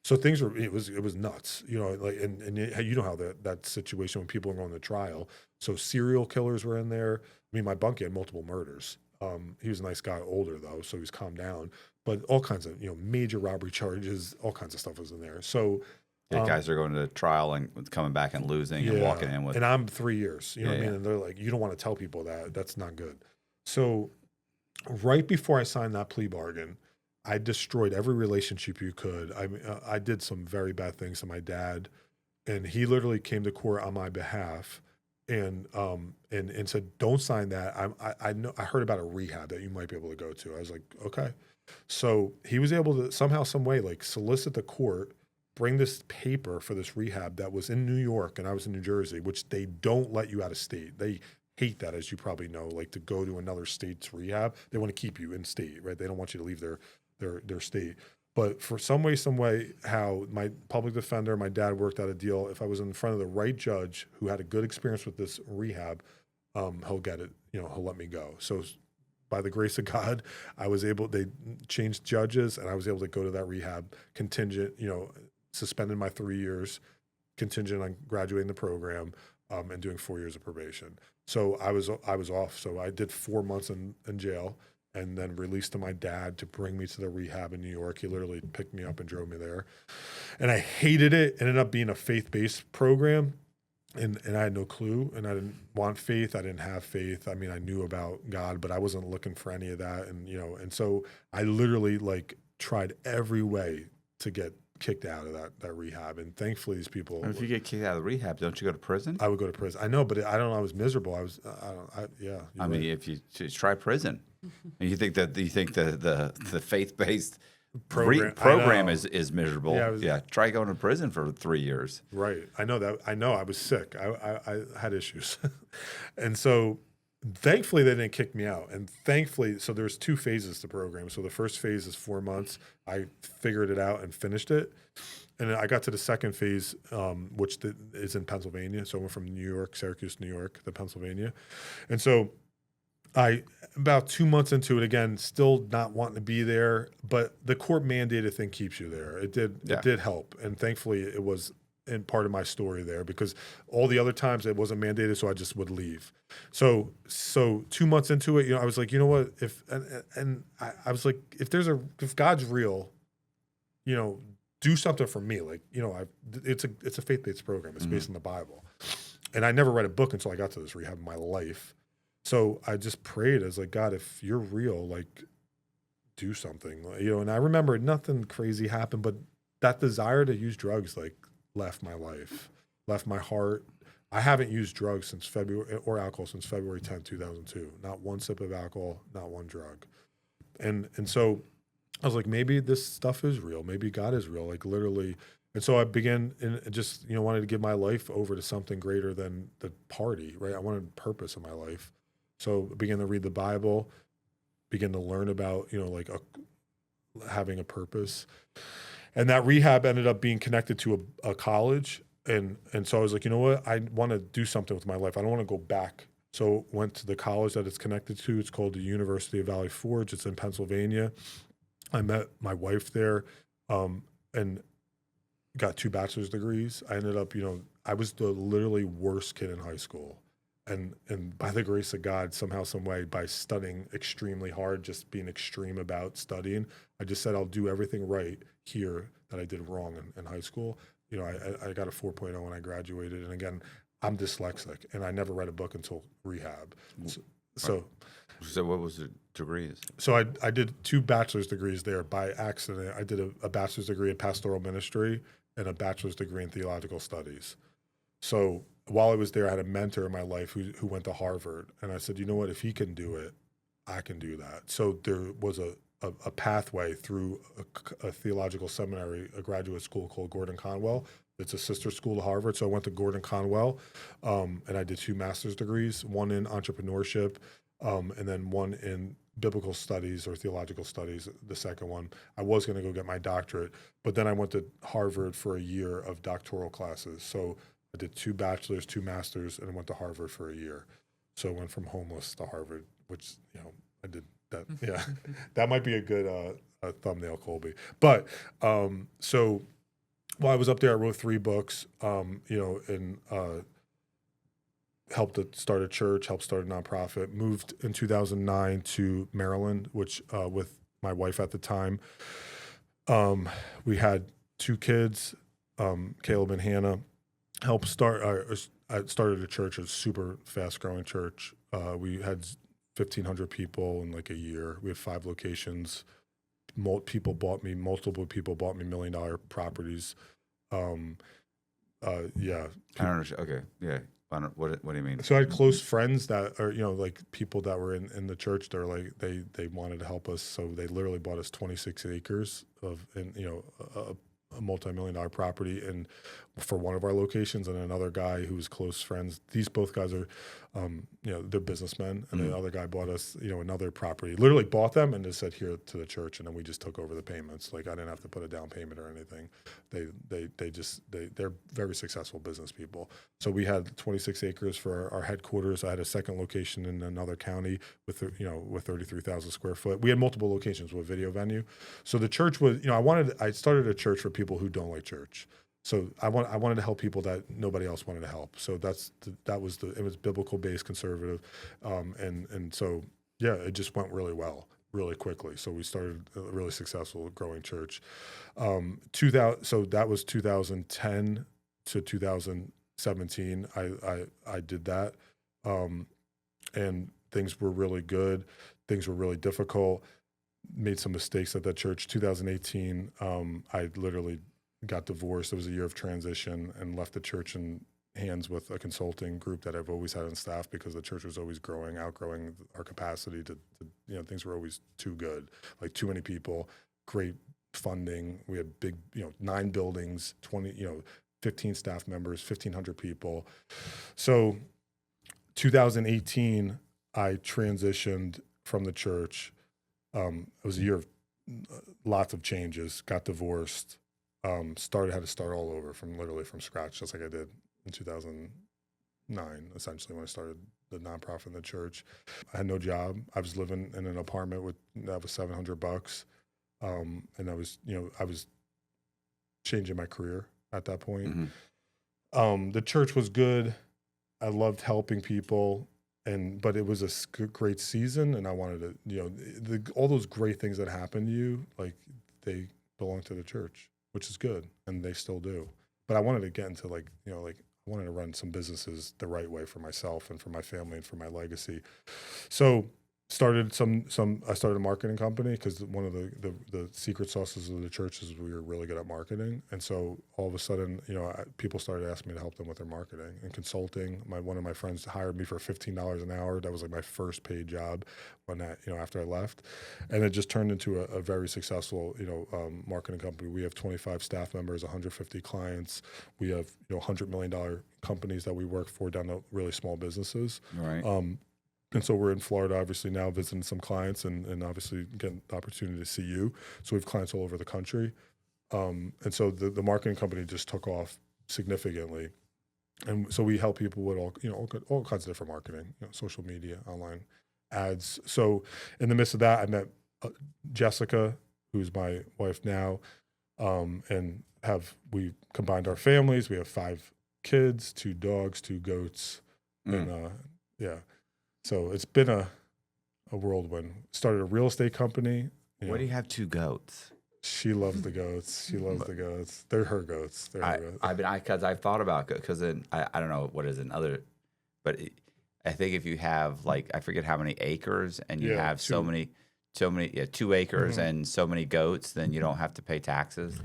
So it was nuts, and you know how that situation when people are going to trial. So serial killers were in there. My bunkie had multiple murders. He was a nice guy, older though, so he's calmed down. But all kinds of major robbery charges, all kinds of stuff was in there. So. Guys are going to trial and coming back and losing and walking in with. And I'm 3 years, what I mean? And they're like, you don't want to tell people that. That's not good. So right before I signed that plea bargain, I destroyed every relationship you could. I did some very bad things to my dad, and he literally came to court on my behalf and said, don't sign that. I heard about a rehab that you might be able to go to. I was like, okay. So he was able to somehow, some way, like solicit the court, bring this paper for this rehab that was in New York and I was in New Jersey, which they don't let you out of state. They hate that, as you probably know, like to go to another state's rehab. They want to keep you in state, right? They don't want you to leave their state. But for some way, how my public defender, my dad worked out a deal. If I was in front of the right judge who had a good experience with this rehab, he'll get it, he'll let me go. So by the grace of God, they changed judges and I was able to go to that rehab contingent, suspended my 3 years, contingent on graduating the program, and doing 4 years of probation. So I was off. So I did 4 months in jail and then released to my dad to bring me to the rehab in New York. He literally picked me up and drove me there. And I hated it. It ended up being a faith-based program. and I had no clue, and I didn't want faith. I didn't have faith. I mean, I knew about God, but I wasn't looking for any of that. And, and so I literally like tried every way to get kicked out of that rehab. And thankfully these people, And if you get kicked out of the rehab, don't you go to prison? I would go to prison. I know, but I don't know. I was miserable. Yeah. I mean, if you just try prison, and you think the faith-based program is miserable. Yeah, try going to prison for 3 years. Right. I know that. I know I was sick. I had issues. And so thankfully they didn't kick me out. And thankfully, so there's 2 phases to the program. So the first phase is 4 months. I figured it out and finished it. And then I got to the second phase, which is in Pennsylvania. So I went from New York, Syracuse, New York, to Pennsylvania. And so about 2 months into it, again, still not wanting to be there, but the court mandated thing keeps you there. It did help. And thankfully it was in part of my story there, because all the other times it wasn't mandated, so I just would leave. So 2 months into it, I was like, you know what, I was like, if God's real, do something for me. Like, it's a faith-based program. It's based on the Bible. And I never read a book until I got to this rehab in my life. So I just prayed. I was like, God, if you're real, like, do something, and I remember nothing crazy happened, but that desire to use drugs, like, left my life, left my heart. I haven't used drugs since February, or alcohol since February 10th, 2002. Not one sip of alcohol, not one drug. And so I was like, maybe this stuff is real. Maybe God is real, like, literally. And so I began and just, wanted to give my life over to something greater than the party, right? I wanted purpose in my life. So I began to read the Bible, began to learn about, having a purpose. And that rehab ended up being connected to a college. And so I was like, you know what? I want to do something with my life. I don't want to go back. So went to the college that it's connected to. It's called the University of Valley Forge. It's in Pennsylvania. I met my wife there and got 2 bachelor's degrees. I ended up, I was the literally worst kid in high school. And by the grace of God, somehow, some way, by studying extremely hard, just being extreme about studying, I just said, I'll do everything right here that I did wrong in high school. I got a 4.0 when I graduated. And again, I'm dyslexic, and I never read a book until rehab. So what was the degrees? So I did 2 bachelor's degrees there by accident. I did a bachelor's degree in pastoral ministry and a bachelor's degree in theological studies. So while I was there, I had a mentor in my life who went to Harvard. And I said, you know what, if he can do it, I can do that. So there was a pathway through a theological seminary, a graduate school called Gordon Conwell. It's a sister school to Harvard. So I went to Gordon Conwell, and I did 2 master's degrees, one in entrepreneurship, and then one in biblical studies or theological studies, the second one. I was going to go get my doctorate, but then I went to Harvard for a year of doctoral classes. So I did 2 bachelors, 2 masters, and I went to Harvard for a year. So I went from homeless to Harvard, which, I did that. Yeah, that might be a good thumbnail, Colby. But so while I was up there, I wrote 3 books, and helped to start a church, helped start a nonprofit, moved in 2009 to Maryland, which with my wife at the time. We had 2 kids, Caleb and Hannah. Helped start. I started a church, a super fast-growing church. We had 1,500 people in like a year. We have 5 locations. Multiple people bought me $1 million properties. Yeah. I don't know. Okay. Yeah. What do you mean? So I had close friends that are, like people that were in the church. They're like, they wanted to help us. So they literally bought us 26 acres of, a multi-million-dollar property and for one of our locations, and another guy who's close friends. These both guys are, they're businessmen, and the other guy bought us, another property. Literally bought them and just said, here to the church, and then we just took over the payments. Like I didn't have to put a down payment or anything. They're very successful business people. So we had 26 acres for our headquarters. I had a second location in another county with 33,000 square foot. We had multiple locations with a video venue. So the church was, I started a church for people who don't like church. So I wanted to help people that nobody else wanted to help. So it was biblical based, conservative, and so yeah, it just went really well, really quickly. So we started a really successful growing church. So that was 2010 to 2000. 17, I did that. And things were really good. Things were really difficult. Made some mistakes at that church. 2018, I literally got divorced. It was a year of transition and left the church in hands with a consulting group that I've always had on staff because the church was always growing, outgrowing our capacity to things were always too good, like too many people, great funding. We had big, 9 buildings, 20, 15 staff members, 1,500 people. So 2018, I transitioned from the church. It was a year of lots of changes, got divorced, had to start all over literally from scratch, just like I did in 2009, essentially, when I started the nonprofit in the church. I had no job. I was living in an apartment that was $700. And I was changing my career at that point. Mm-hmm. The church was good. I loved helping people. But it was a great season, and I wanted to, all those great things that happen to you, like they belong to the church, which is good, and they still do. But I wanted to get into I wanted to run some businesses the right way for myself and for my family and for my legacy. So started I started a marketing company because one of the secret sauces of the church is we were really good at marketing. And so all of a sudden, people started asking me to help them with their marketing and consulting. One of my friends hired me for $15 an hour. That was like my first paid job after I left. And it just turned into a very successful, marketing company. We have 25 staff members, 150 clients. We have, $100 million companies that we work for down to really small businesses. Right. And so we're in Florida, obviously, now visiting some clients and obviously getting the opportunity to see you. So we have clients all over the country. And so the marketing company just took off significantly. And so we help people with all kinds of different marketing, social media, online ads. So in the midst of that, I met Jessica, who's my wife now, and we combined our families. We have 5 kids, 2 dogs, 2 goats. And so it's been a whirlwind. Started a real estate company. Why do you have 2 goats? She loves the goats. She loves the goats. They're her goats. Because I've thought about it, because I don't know what is another, but I think if you have I forget how many acres and you have 2 acres and so many goats, then you don't have to pay taxes.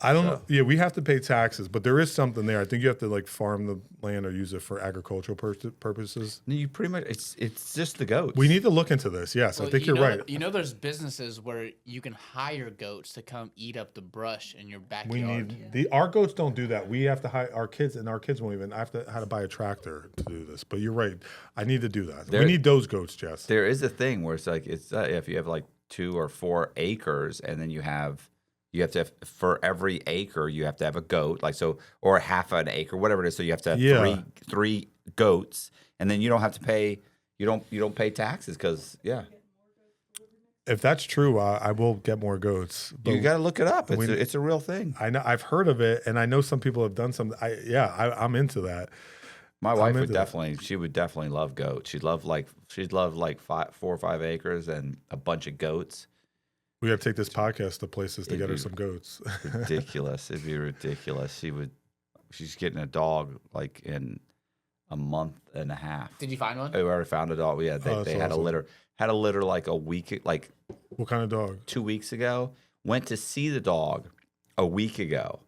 I don't know. Yeah, we have to pay taxes, but there is something there. I think you have to farm the land or use it for agricultural purposes. No, you pretty much it's just the goats. We need to look into this. Yes, I think you're right. There's businesses where you can hire goats to come eat up the brush in your backyard. Our goats don't do that. We have to hire our kids, and our kids won't even. I have to buy a tractor to do this. But you're right. I need to do that. We need those goats, Jess. There is a thing where it's if you have 2 or 4 acres, and then you have to have, for every acre, you have to have a goat, or half an acre, whatever it is. So you have to have three goats, and then you don't have to pay. You don't pay taxes because If that's true, I will get more goats. But you got to look it up. It's a real thing. I know. I've heard of it, and I know some people have done some. I'm into that. My wife would definitely. She would definitely love goats. She'd love 4 or 5 acres and a bunch of goats. We got to take this podcast to places to get her some goats. Ridiculous. It'd be ridiculous. She's getting a dog in a month and a half. Did you find one? We already found a dog. Yeah, they had awesome. Had a litter a week, What kind of dog? 2 weeks ago. Went to see the dog a week ago.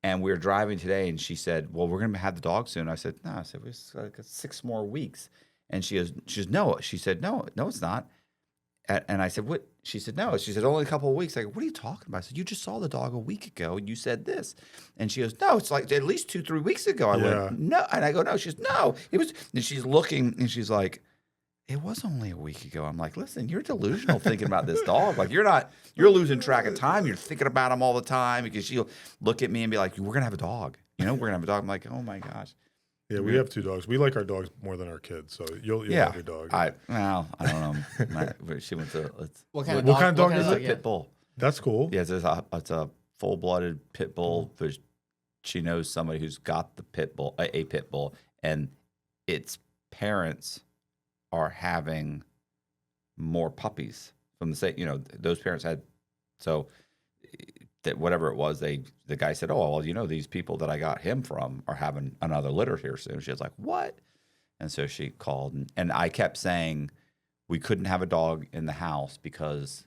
And we were driving today, and she said, well, we're going to have the dog soon. I said, no. I said, it's 6 more weeks. And she goes, no. She said, no, it's not. And I said, what? She said, no. She said, only a couple of weeks. I go, what are you talking about? I said, you just saw the dog a week ago, and you said this. And she goes, no, it's at least 2-3 weeks ago. I went, no. And I go, no. She goes, no. It was. And she's looking, and she's like, it was only a week ago. I'm like, listen, you're delusional thinking about this dog. You're losing track of time. You're thinking about him all the time because she'll look at me and be like, we're going to have a dog. We're going to have a dog. I'm like, oh, my gosh. Yeah, we have 2 dogs. We like our dogs more than our kids, so you'll have your dog. I don't know. She went to. What kind of dog is it? Pit bull. That's cool. Yeah, it's a full-blooded pit bull. But she knows somebody who's got the pit bull, a pit bull, and its parents are having more puppies from the same. Those parents had. So that whatever it was, the guy said, "Oh, well, you know, these people that I got him from are having another litter here soon." She was like, "What?" And so she called, and I kept saying we couldn't have a dog in the house because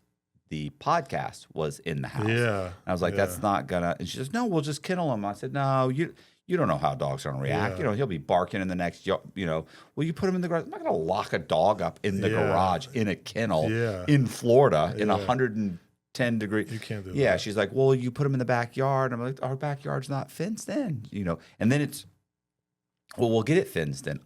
the podcast was in the house. Yeah. And I was like, that's not gonna. And she says, no, we'll just kennel him. I said, no, you don't know how dogs are gonna react. Yeah. You know, he'll be barking in the next. You know, will you put him in the garage? I'm not gonna lock a dog up in the garage in a kennel in Florida in 110 degrees. You can't do that. Yeah. She's like, well, you put him in the backyard. I'm like, our backyard's not fenced in. You know, and then it's, well, we'll get it fenced in.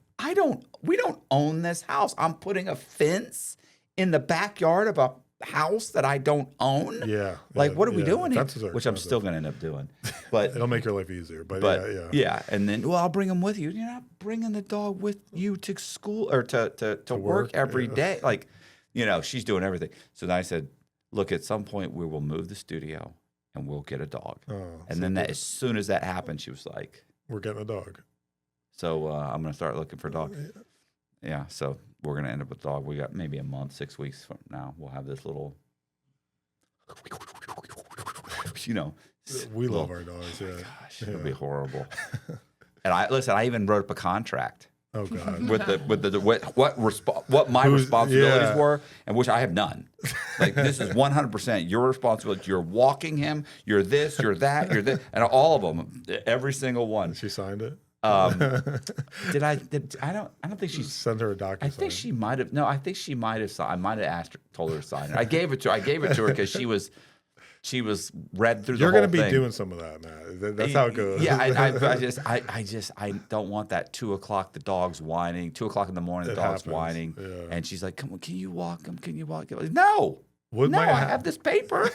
We don't own this house. I'm putting a fence in the backyard of a house that I don't own. Yeah. Like, what are we doing here? Fences are Which I'm expensive. still going to end up doing. But It'll make your life easier. But yeah. And then, well, I'll bring him with you. You're not bringing the dog with you to school or to work every day. Like, you know, she's doing everything. So then I said, look, at some point we will move the studio and we'll get a dog. And then as soon as that happened, she was like, we're getting a dog. So I'm going to start looking for a dog. Yeah, so we're going to end up with a dog. We got maybe a month, 6 weeks from now. We'll have this little, you know. We love our dogs, Gosh, it'll be horrible. And I even wrote up a contract. Oh God. What my responsibilities were, and which I have none. Like, this is 100% your responsibility. You're walking him. You're this. You're that. You're this, and all of them, every single one. She signed it. I don't think she sent her a document. I think she might have. No, I think she might have. I might have asked her, told her to sign it. I gave it to her because she was read through the whole thing. You're going to be doing some of that, Matt. That's how it goes. Yeah, I don't want that 2 o'clock. The dog's whining. 2 o'clock in the morning, the dog's whining, and she's like, "Come on, can you walk him? Can you walk him?" Like, no, I have this paper.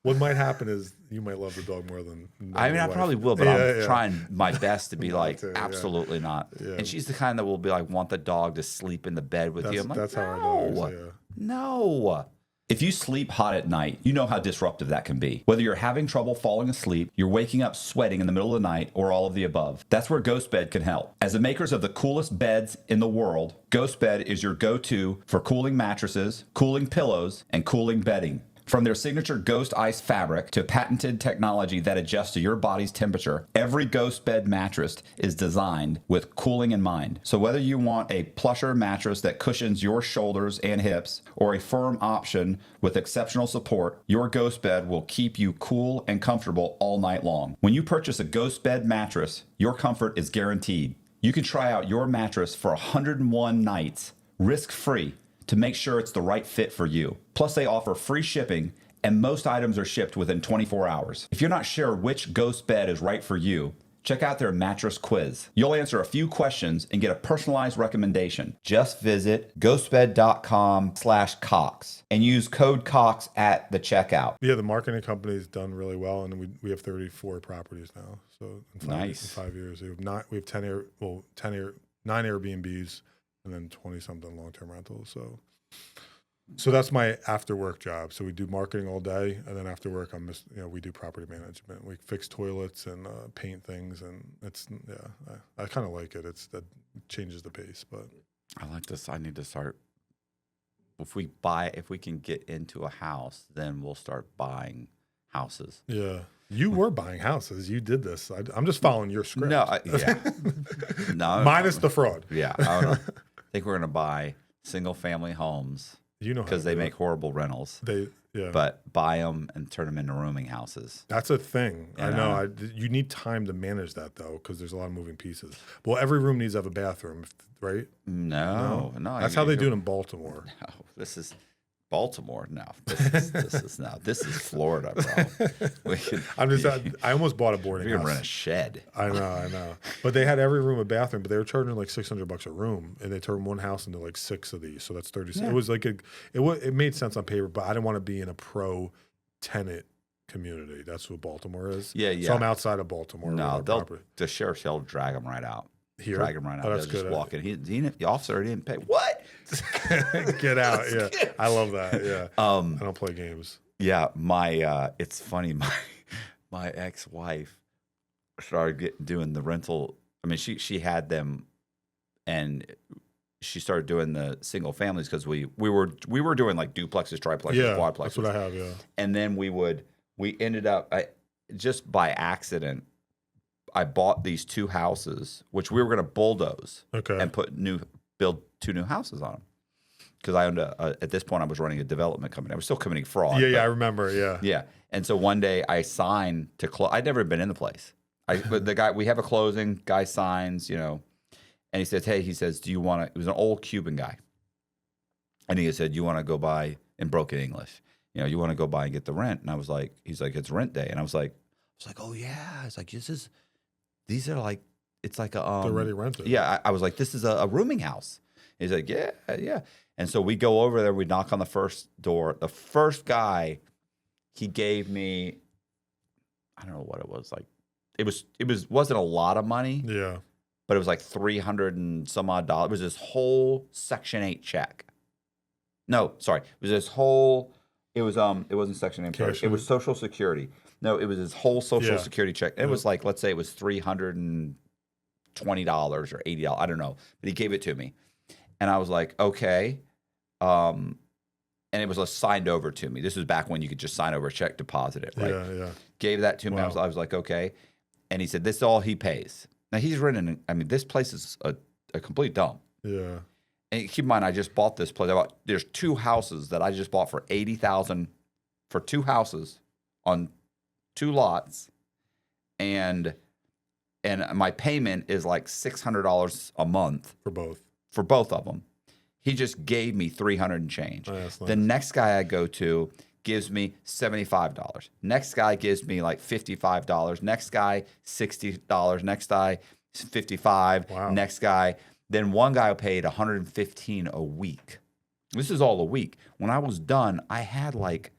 What might happen is you might love the dog more than I mean, I probably will, but I'm trying my best to be like, too, absolutely not. Yeah. And she's the kind that will be like, want the dog to sleep in the bed with you. I'm like, that's how our dogs, no. If you sleep hot at night, you know how disruptive that can be. Whether you're having trouble falling asleep, you're waking up sweating in the middle of the night, or all of the above, that's where Ghost Bed can help. As the makers of the coolest beds in the world, Ghost Bed is your go-to for cooling mattresses, cooling pillows, and cooling bedding. From their signature Ghost Ice fabric to patented technology that adjusts to your body's temperature, every Ghost Bed mattress is designed with cooling in mind. So whether you want a plusher mattress that cushions your shoulders and hips, or a firm option with exceptional support, your Ghost Bed will keep you cool and comfortable all night long. When you purchase a Ghost Bed mattress, your comfort is guaranteed. You can try out your mattress for 101 nights, risk-free, to make sure it's the right fit for you. Plus, they offer free shipping, and most items are shipped within 24 hours. If you're not sure which Ghost Bed is right for you, check out their mattress quiz. You'll answer a few questions and get a personalized recommendation. Just visit ghostbed.com/Cox and use code Cox at the checkout. Yeah, the marketing company's done really well, and we have 34 properties now. So in 5 years, we have 9 Airbnbs and then 20 something long-term rentals. So that's my after work job. So we do marketing all day, and then after work we do property management. We fix toilets and paint things, and I kind of like it. That changes the pace, but I like this. I need to start. If we can get into a house, then we'll start buying houses. Yeah. You were buying houses. You did this. I'm just following your script. No, no. Minus the fraud. Yeah. I think we're going to buy single-family homes. You know, because they make horrible rentals. But buy them and turn them into rooming houses. That's a thing. I know. You need time to manage that though, because there's a lot of moving pieces. Well, every room needs to have a bathroom, right? No. That's how they do it in Baltimore. No, this is Baltimore. No, this is Florida, bro. I almost bought a boarding house. We're gonna rent a shed. I know. But they had every room a bathroom, but they were charging like $600 a room, and they turned one house into like 6 of these. So that's 36. Yeah. It was like it made sense on paper, but I didn't want to be in a pro tenant community. That's what Baltimore is. Yeah. So I'm outside of Baltimore. No, the sheriff's will drag them right out. Here? Drag him right out. Oh, that's just good. Walk in. The officer didn't pay. What? Get out. Yeah. I love that. Yeah. I don't play games. Yeah. It's funny. My ex-wife started doing the rental. I mean, she had them, and she started doing the single families because we were doing like duplexes, triplexes, quadplexes. That's what I have. Yeah. And then we would we ended up just by accident. I bought these 2 houses, which we were going to bulldoze and build 2 new houses on them. Because I owned at this point I was running a development company. I was still committing fraud. Yeah, I remember. Yeah. Yeah. And so one day I signed to close. I'd never been in the place. But the guy, we have a closing, guy signs, and he says, hey, do you want to, it was an old Cuban guy. And he said, you want to go by, in broken English, you want to go by and get the rent. And I was like, he's like, it's rent day. And I was like, oh yeah. It's like, these are like, it's like a, they're already rented. Yeah. I was like, this is a rooming house. He's like, yeah. And so we go over there, we knock on the first door. The first guy, he gave me, I don't know what it was like. Wasn't a lot of money. Yeah. But it was like $300 and some odd dollars. It was this whole Section 8 check. No, sorry. It was this whole, it wasn't Section 8. Sorry. It was Social Security. No, it was this whole Social Security check. And it was like, let's say it was $320 or $80. I don't know. But he gave it to me. And I was like, okay. And it was signed over to me. This was back when you could just sign over a check, deposit it, right? Yeah. Gave that to me. Wow. I was like, okay. And he said, this is all he pays. Now he's renting. I mean, this place is a complete dump. Yeah. And keep in mind, I just bought this place. There's 2 houses that I just bought for $80,000 for 2 houses on 2 lots. And my payment is like $600 a month. For both of them. He just gave me $300 and change. Oh, that's nice. The next guy I go to gives me $75. Next guy gives me like $55. Next guy, $60. Next guy, $55. Wow. Next guy. Then one guy paid $115 a week. This is all a week. When I was done, I had like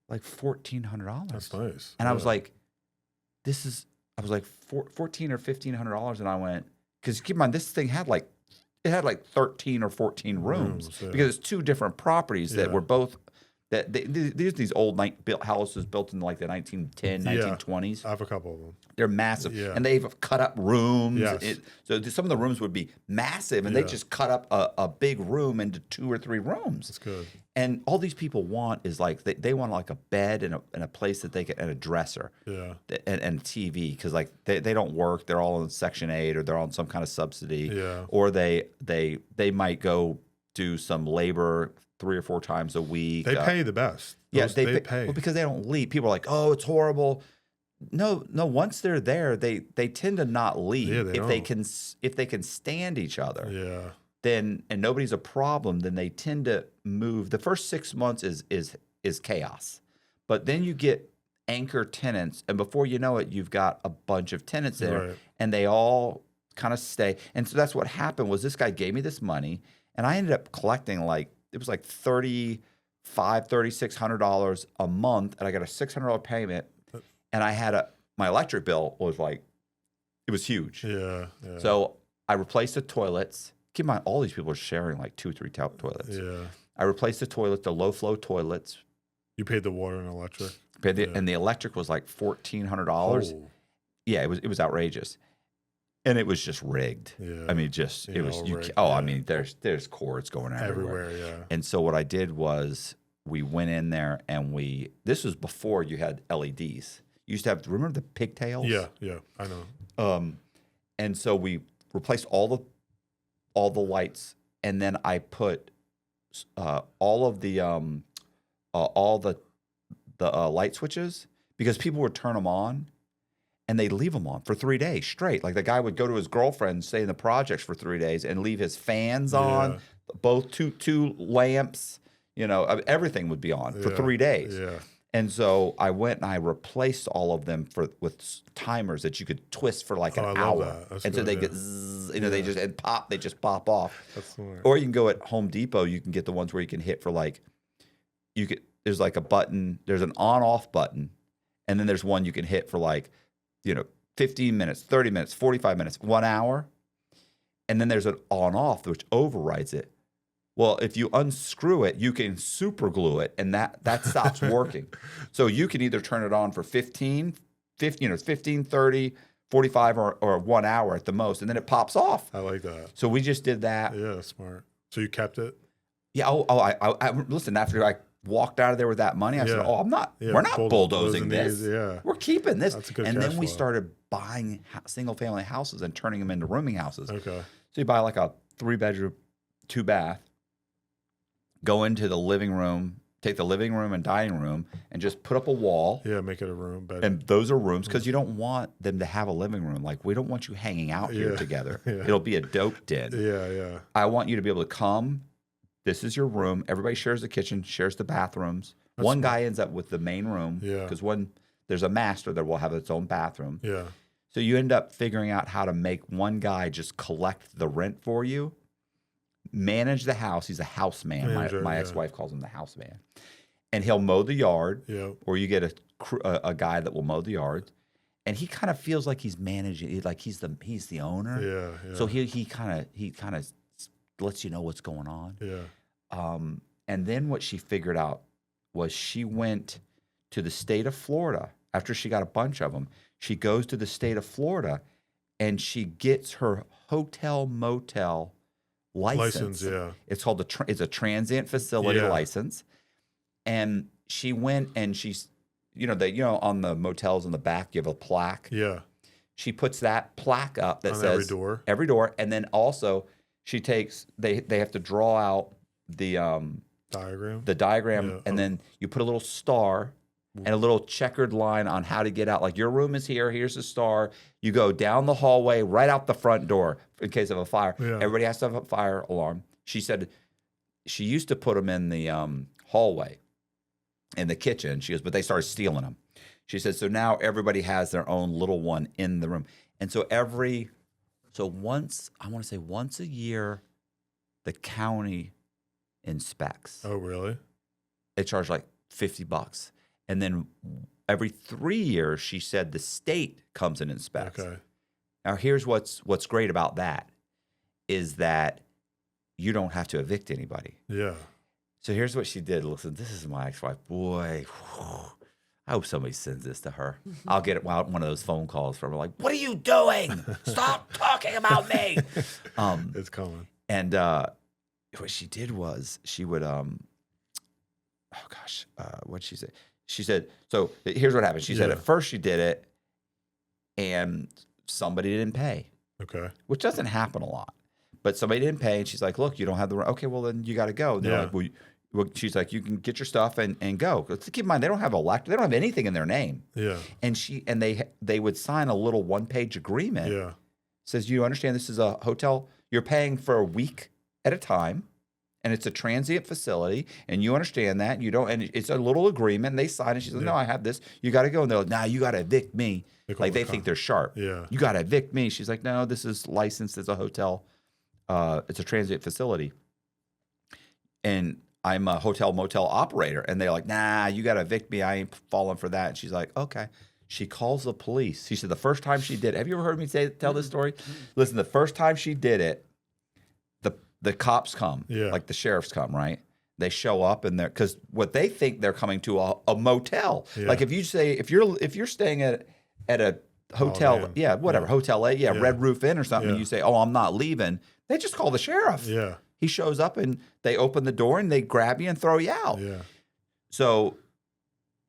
$1,400. That's nice. And I was like, I was like $1,400 or $1,500. And I went, because keep in mind, this thing had like 13 or 14 rooms because it's 2 different properties that were both these old built houses built in like the 1910, 1920s. I have a couple of them. They're massive, and they've cut up rooms. Yes. So some of the rooms would be massive, and they just cut up a big room into 2 or 3 rooms. That's good. And all these people want is like they want like a bed and a place that they can, and a dresser, and TV, because like they don't work. They're all in Section 8 or they're on some kind of subsidy, or they might go do some labor 3 or 4 times a week. They pay the best. They pay. Well, because they don't leave. People are like, oh, it's horrible. No. Once they're there, they tend to not leave if they can stand each other. Yeah. Then and nobody's a problem. Then they tend to move. The first 6 months is chaos, but then you get anchor tenants, and before you know it, you've got a bunch of tenants there, and they all kind of stay. And so that's what happened. Was this guy gave me this money, and I ended up collecting it was like $3,600 a month, and I got a $600 payment, and I had my electric bill was like, it was huge. Yeah. So I replaced the toilets. Keep in mind, all these people are sharing like 2 or 3 toilets. Yeah. I replaced the toilets, the low flow toilets. You paid the water and electric. And the electric was like $1,400. Oh. Yeah, it was outrageous. And it was just rigged. Yeah. I mean, it was. I mean, there's cords going everywhere. Yeah. And so what I did was we went in there and this was before you had LEDs. You used to have. Remember the pigtails? Yeah, I know. And so we replaced all the lights, and then I put all the light switches, because people would turn them on. And they'd leave them on for 3 days straight. Like the guy would go to his girlfriend, stay in the projects for 3 days, and leave his fans on, both two lamps. Everything would be on for 3 days. Yeah. And so I went and I replaced all of them with timers that you could twist for like an hour. So they get, zzz, they just pop off. That's smart. Or you can go at Home Depot. You can get the ones where you can hit for there's like a button. There's an on-off button, and then there's one you can hit for 15 minutes, 30 minutes, 45 minutes, 1 hour. And then there's an on-off, which overrides it. Well, if you unscrew it, you can super glue it, and that stops working. So you can either turn it on for 15, 30, 45, or 1 hour at the most, and then it pops off. I like that. So we just did that. Yeah, smart. So you kept it? Yeah. I listen, after I walked out of there with that money. I said, Yeah. "Oh, I'm not. Yeah, We're not bulldozing this. these, yeah. We're keeping this." That's a good And cash then we flow. started buying single-family houses and turning them into rooming houses. Okay. So you buy like a 3-bedroom, 2-bath, go into the living room, take the living room and dining room, and just put up a wall. Yeah, make it a room. Bed. And those are rooms because you don't want them to have a living room. Like, we don't want you hanging out here Yeah. together. Yeah. It'll be a dope den. Yeah. I want you to be able to come. This is your room. Everybody shares the kitchen, shares the bathrooms. One guy ends up with the main room. Yeah. Because there's a master that will have its own bathroom. Yeah. So you end up figuring out how to make one guy just collect the rent for you, manage the house. He's a house man. Manager, My yeah. ex-wife calls him the house man. And he'll mow the yard, Yeah. or you get a guy that will mow the yard, and he kind of feels like he's managing, like he's the owner. Yeah. So he kind of lets you know what's going on. Yeah. And then what she figured out was she went to the state of Florida after she got a bunch of them. She goes to the state of Florida and she gets her hotel motel license. Yeah. It's called it's a transient facility Yeah. license. And she went and she's, on the motels in the back, you have a plaque. Yeah. She puts that plaque up that On says every door. And then also she takes, they have to draw out the diagram, Yeah. and then you put a little star and a little checkered line on how to get out. Like, your room is here. Here's the star. You go down the hallway, right out the front door in case of a fire. Yeah. Everybody has to have a fire alarm. She said she used to put them in the hallway in the kitchen. She goes, but they started stealing them. She said, so now everybody has their own little one in the room. And so once a year, the county inspects. Oh, really? They charge like $50. And then every 3 years, she said the state comes and inspects. Okay. Now, here's what's great about that is that you don't have to evict anybody. Yeah. So here's what she did. Listen, this is my ex-wife. Boy, I hope somebody sends this to her. I'll get one of those phone calls from her like, what are you doing? Stop talking about me. It's coming. And what she did was she would, what'd she say? She said, so here's what happened. She said at first she did it and somebody didn't pay. Okay. Which doesn't happen a lot. But somebody didn't pay, and she's like, look, you don't have the rent. Okay, well, then you got to go. And they're like, well, she's like, you can get your stuff and go. 'Cause keep in mind, they don't have they don't have anything in their name. Yeah. And they would sign a little 1-page agreement. Yeah. Says, you understand this is a hotel. You're paying for a week at a time, and it's a transient facility, and you understand that. You don't, and it's a little agreement, and they sign it. She's like, no, I have this. You got to go. And they're like, nah, you got to evict me. Like, they think they're sharp. Yeah. You got to evict me. She's like, no, this is licensed as a hotel. It's a transient facility. And I'm a hotel motel operator. And they're like, nah, you got to evict me. I ain't falling for that. And she's like, okay. She calls the police. She said the first time she did it, have you ever heard me tell this story? Listen, the first time she did it, the cops come, like the sheriffs come, right? They show up and because what they think they're coming to a motel. Yeah. Like if you say, if you're staying at a hotel, Hotel A, Red Roof Inn or something, and you say, oh, I'm not leaving, they just call the sheriff. Yeah. He shows up and they open the door and they grab you and throw you out. Yeah. So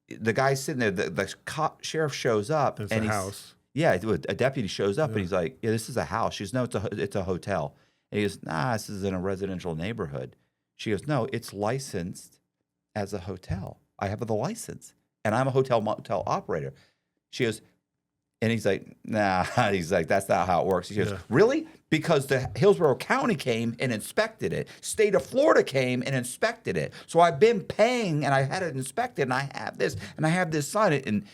the guy's sitting there, the sheriff shows up. It's and a he's, house. Yeah, a deputy shows up and he's like, yeah, this is a house. She goes, no, it's a hotel. And he goes, nah, this is in a residential neighborhood. She goes, no, it's licensed as a hotel. I have the license and I'm a hotel motel operator. She goes, and he's like, nah, he's like, that's not how it works. He goes, really? Because the Hillsborough County came and inspected it. State of Florida came and inspected it. So I've been paying and I had it inspected and I have this and I have this sign it. And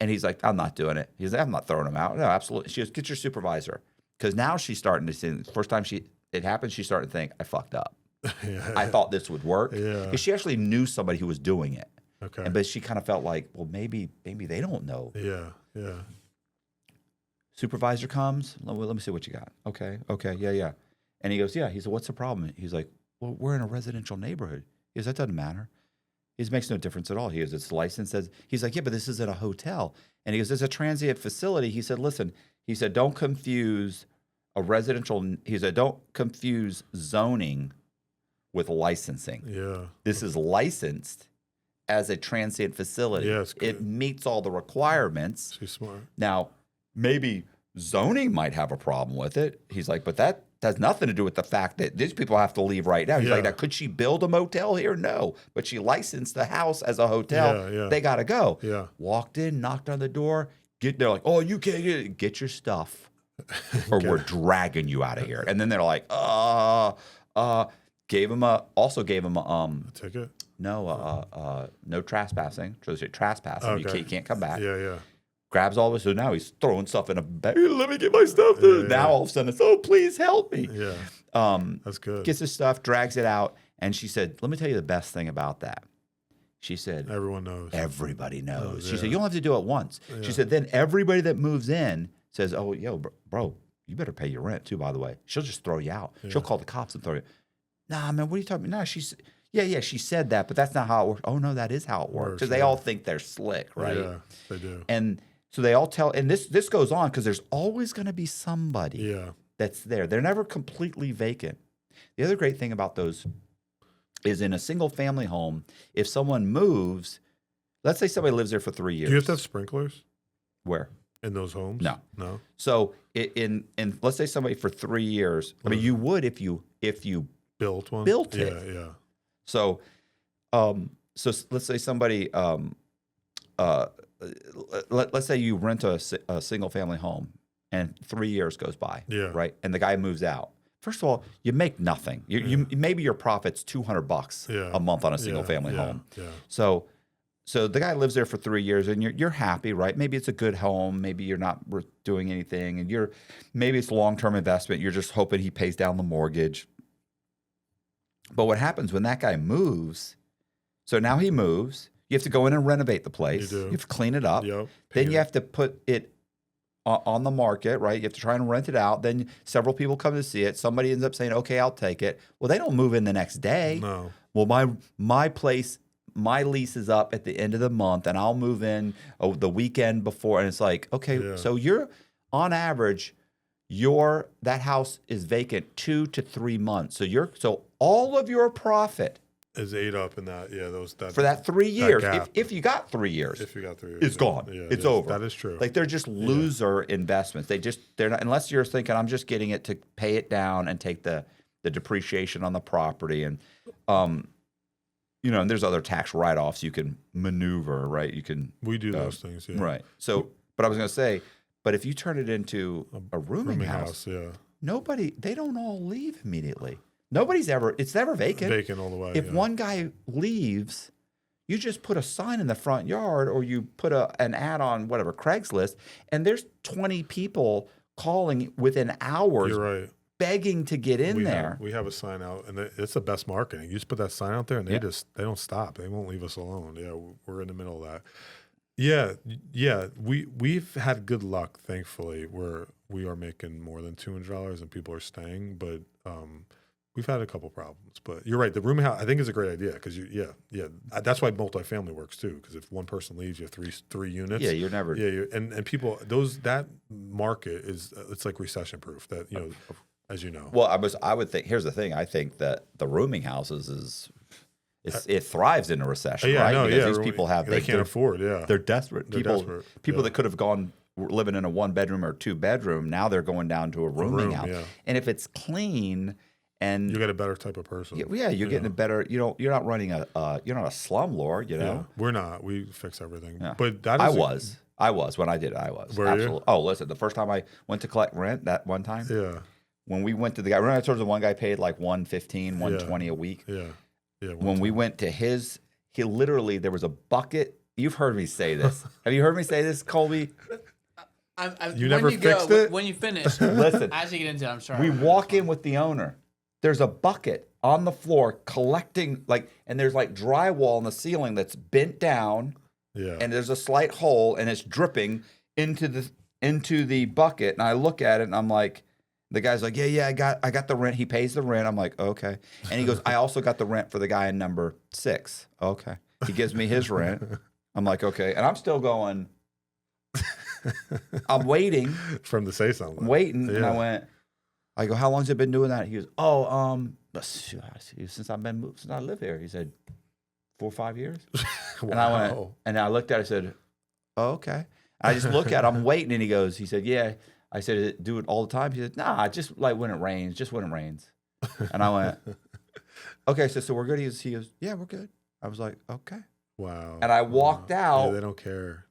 he's like, I'm not doing it. He's like, I'm not throwing him out. No, absolutely. She goes, get your supervisor. Because now she's starting to see, the first time it happened, she's starting to think, I fucked up. I thought this would work. Yeah. Because she actually knew somebody who was doing it. Okay. But she kind of felt like, well, maybe they don't know. Yeah. Yeah. Supervisor comes. Let me see what you got. Okay. Yeah. And he goes, yeah. He said, what's the problem? He's like, well, we're in a residential neighborhood. He goes, that doesn't matter. It makes no difference at all. He goes, it's licensed as. He's like, yeah, but this isn't a hotel. And he goes, it's a transient facility. He said, listen. He said, don't confuse a residential. He said, don't confuse zoning with licensing. Yeah. This is licensed as a transient facility. Yeah, it's good. It meets all the requirements. She's smart. Now, maybe zoning might have a problem with it. He's like, but that has nothing to do with the fact that these people have to leave right now. He's like, now, could she build a motel here? No. But she licensed the house as a hotel. Yeah. They got to go. Yeah. Walked in, knocked on the door. They're like, oh, you can't get your stuff or we're dragging you out of here. And then they're like, gave him a ticket? No, no trespassing. So they trespassing. Okay. You can't come back. Yeah. Grabs all of it. So now he's throwing stuff in a bag. Let me get my stuff. Now all of a sudden it's, oh, please help me. Yeah. That's good. Gets his stuff, drags it out. And she said, let me tell you the best thing about that. She said, everyone knows. Everybody knows. She Yeah. said, you don't have to do it once. Yeah. She said, then everybody that moves in says, oh, yo, bro, you better pay your rent too, by the way. She'll just throw you out. Yeah. She'll call the cops and throw you. Nah, man, what are you talking about? No, yeah, she said that, but that's not how it works. Oh, no, that is how it works. Because they all think they're slick, right? Yeah, they do. And so they all tell, and this goes on because there's always going to be somebody that's there. They're never completely vacant. The other great thing about those is in a single family home, if someone moves, let's say somebody lives there for 3 years. Do you have to have sprinklers Where? in those homes? No. So in let's say somebody for 3 years. I mean, you would if you built one. Built it. Yeah. So, so let's say somebody, let's say you rent a single family home, and 3 years goes by. Yeah. Right, and the guy moves out. First of all, you make nothing. You maybe your profit's $200 a month on a single family home. Yeah. So the guy lives there for 3 years, and you're happy, right? Maybe it's a good home. Maybe you're not doing anything, and maybe it's a long-term investment. You're just hoping he pays down the mortgage. But what happens when that guy moves? So now he moves. You have to go in and renovate the place. You do. You have to clean it up. Yep. Then you have to put it on the market, right? You have to try and rent it out. Then several people come to see it. Somebody ends up saying, okay, I'll take it. Well, they don't move in the next day. No. Well, my place, my lease is up at the end of the month, and I'll move in the weekend before. And it's like, okay, so you're on average, that house is vacant 2 to 3 months. So all of your profit is ate up in that. Yeah, for that 3 years. That if you got 3 years, it's gone. Yeah, it's over. That is true. Like they're just loser investments. They're not, unless you're thinking I'm just getting it to pay it down and take the depreciation on the property, and and there's other tax write-offs you can maneuver, right? We do those things, right? So, but I was going to say, but if you turn it into a rooming house, they don't all leave immediately. It's never vacant. Vacant all the way. If one guy leaves, you just put a sign in the front yard, or you put an ad on whatever, Craigslist, and there's 20 people calling within hours. You're right. Begging to get in there. We have a sign out, and it's the best marketing. You just put that sign out there, and they don't stop. They won't leave us alone. Yeah, we're in the middle of that. Yeah. We've had good luck, thankfully, where we are making more than $200 and people are staying, but we've had a couple problems. But you're right. The rooming house, I think, is a great idea because that's why multifamily works too. Because if one person leaves, you have three units. Yeah, you're never. Yeah, and people that market it's like recession proof. That as you know. Well, I would think. Here's the thing. I think that the rooming houses it thrives in a recession, right? No, because these people they can't afford. Yeah, they're desperate. People desperate. That could have gone living in a 1-bedroom or 2-bedroom, now they're going down to a rooming house. Yeah. And if it's clean. And you get a better type of person. Yeah, you're getting a better. You're not running you're not a slumlord. Yeah, we're not. We fix everything. Yeah. But I was when I did it. I was. Were absolutely. You? Oh, listen, the first time I went to collect rent that one time. Yeah. When we went to the guy, remember I told you the one guy paid like $115, $120 a week. Yeah. When we went to his, he literally there was a bucket. You've heard me say this. Have you heard me say this, Colby? You never fixed it. When you finish, listen. As you get into it, I'm sorry. We walk in with the owner. There's a bucket on the floor collecting and there's drywall in the ceiling that's bent down. Yeah. And there's a slight hole and it's dripping into the bucket. And I look at it and I'm like, the guy's like, yeah, I got the rent. He pays the rent. I'm like, okay. And he goes, I also got the rent for the guy in number 6. Okay. He gives me his rent. I'm like, okay. And I'm still going, I'm waiting. For him to say something. I'm waiting. Yeah. And I go, how long's it been doing that? He goes, since I live here. He said, 4 or 5 years. And I went, and I looked at it, I said, oh, okay. I just look at it, I'm waiting, and he said, yeah. I said, do it all the time? He said, nah, just like when it rains, just when it rains. And I went, okay, so we're good. He goes, yeah, we're good. I was like, okay. Wow. And I walked out. Yeah, they don't care.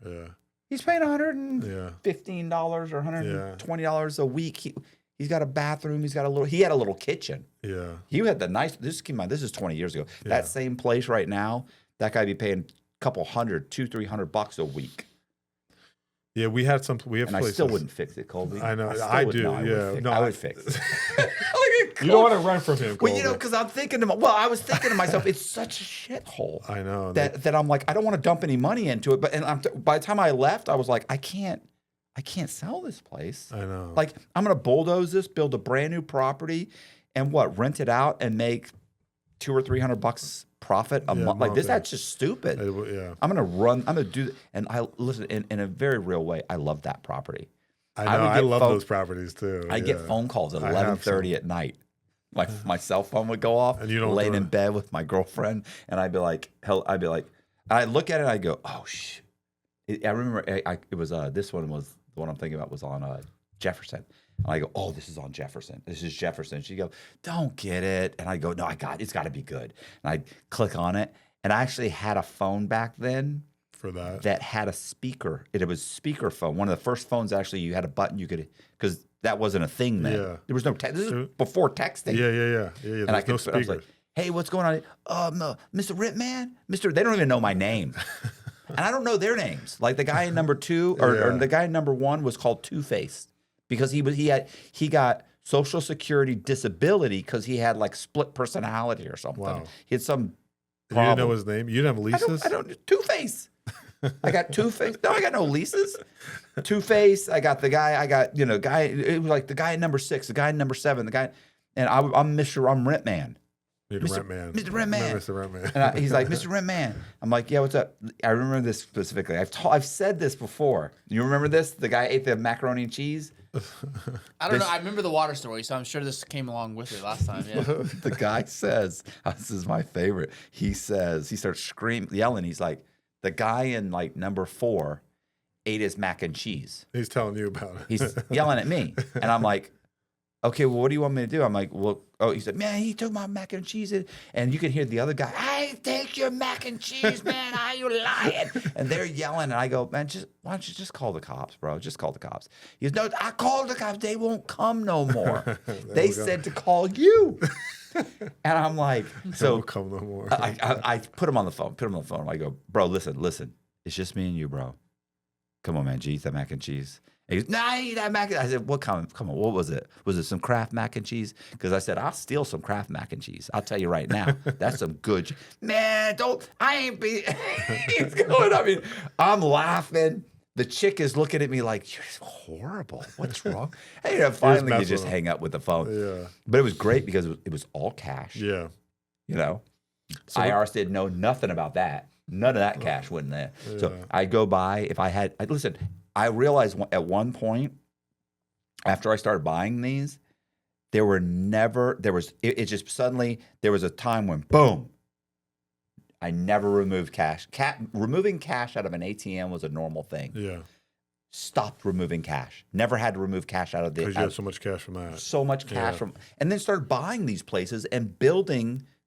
Yeah. He's paying $115 or $120 a week. He's got a bathroom. He had a little kitchen. Yeah. He had the nice, keep in mind, this is 20 years ago. Yeah. That same place right now, that guy be paying a couple $200, $300 a week. Yeah, we have and places. I still wouldn't fix it, Colby. I know. I do. I would fix it. You don't want to run from him, Colby. Well, because I was thinking to myself, it's such a shithole. I know. That I'm like, I don't want to dump any money into it. But by the time I left, I was like, I can't sell this place. I know. Like, I'm going to bulldoze this, build a brand new property, and rent it out and make $200 or $300 profit a month. Like this, that's just stupid. Yeah. I'm gonna do, and I listen in a very real way. I love that property. I know. I love those properties too. I get phone calls at 11:30 at night. My cell phone would go off. And you don't laying in bed with my girlfriend, and I'd be like, I look at it, and I go, oh shit. I remember it was this one was the one I'm thinking about was on Jefferson. And I go, oh, this is on Jefferson. This is Jefferson. She go, don't get it. And I go, no, it's got to be good. And I click on it. And I actually had a phone back then for that had a speaker. It was speakerphone. One of the first phones actually you had a button you could, because that wasn't a thing then. Yeah. There was no text. This is before texting. Yeah. And I was like, hey, what's going on? Mr. Ripman? They don't even know my name. And I don't know their names. Like the guy in number 2 or the guy in number 1 was called Two-Face. Because he got Social Security disability because he had like split personality or something. Wow. He had some problem. You didn't know his name? You didn't have leases? I don't Two-Face. I got Two-Face. No, I got no leases. Two-Face. I got the guy. Guy. It was like the guy in number 6, the guy in number 7, the guy. And I'm Rentman. Mr. Rentman. Mr. Rentman. Mr. Rentman. And he's like, Mr. Rentman. I'm like, yeah, what's up? I remember this specifically. I've said this before. You remember this? The guy ate the macaroni and cheese. I don't know. I remember the water story, so I'm sure this came along with it last time. Yeah. The guy says, this is my favorite. He starts yelling. He's like, the guy in like number 4 ate his mac and cheese. He's telling you about it. He's yelling at me. And I'm like, okay, well, what do you want me to do? I'm like, he said, man, he took my mac and cheese. And you can hear the other guy, I take your mac and cheese, man. Are you lying? And they're yelling. And I go, man, why don't you just call the cops, bro? Just call the cops. He goes, no, I called the cops. They won't come no more. They said to call you. And I'm like, they won't come no more. I put him on the phone. I go, bro, listen. It's just me and you, bro. Come on, man. Eat that mac and cheese. And he goes, nah, I eat that mac and cheese. I said, come on, what was it? Was it some Kraft mac and cheese? Because I said, I'll steal some Kraft mac and cheese. I'll tell you right now. That's some good man, I ain't be he's going, I mean, I'm laughing. The chick is looking at me like, you're horrible. What's wrong? Hey, finally you just hang up with the phone. Yeah. But it was great because it was all cash. Yeah. So IRS didn't know nothing about that. None of that cash went in there. Yeah. So I go by, listen, I realized at one point, after I started buying these, there was a time when, boom, I never removed cash. Removing cash out of an ATM was a normal thing. Yeah. Stopped removing cash. Never had to remove cash out of the... Because you had so much cash from that. So much cash from... And then started buying these places and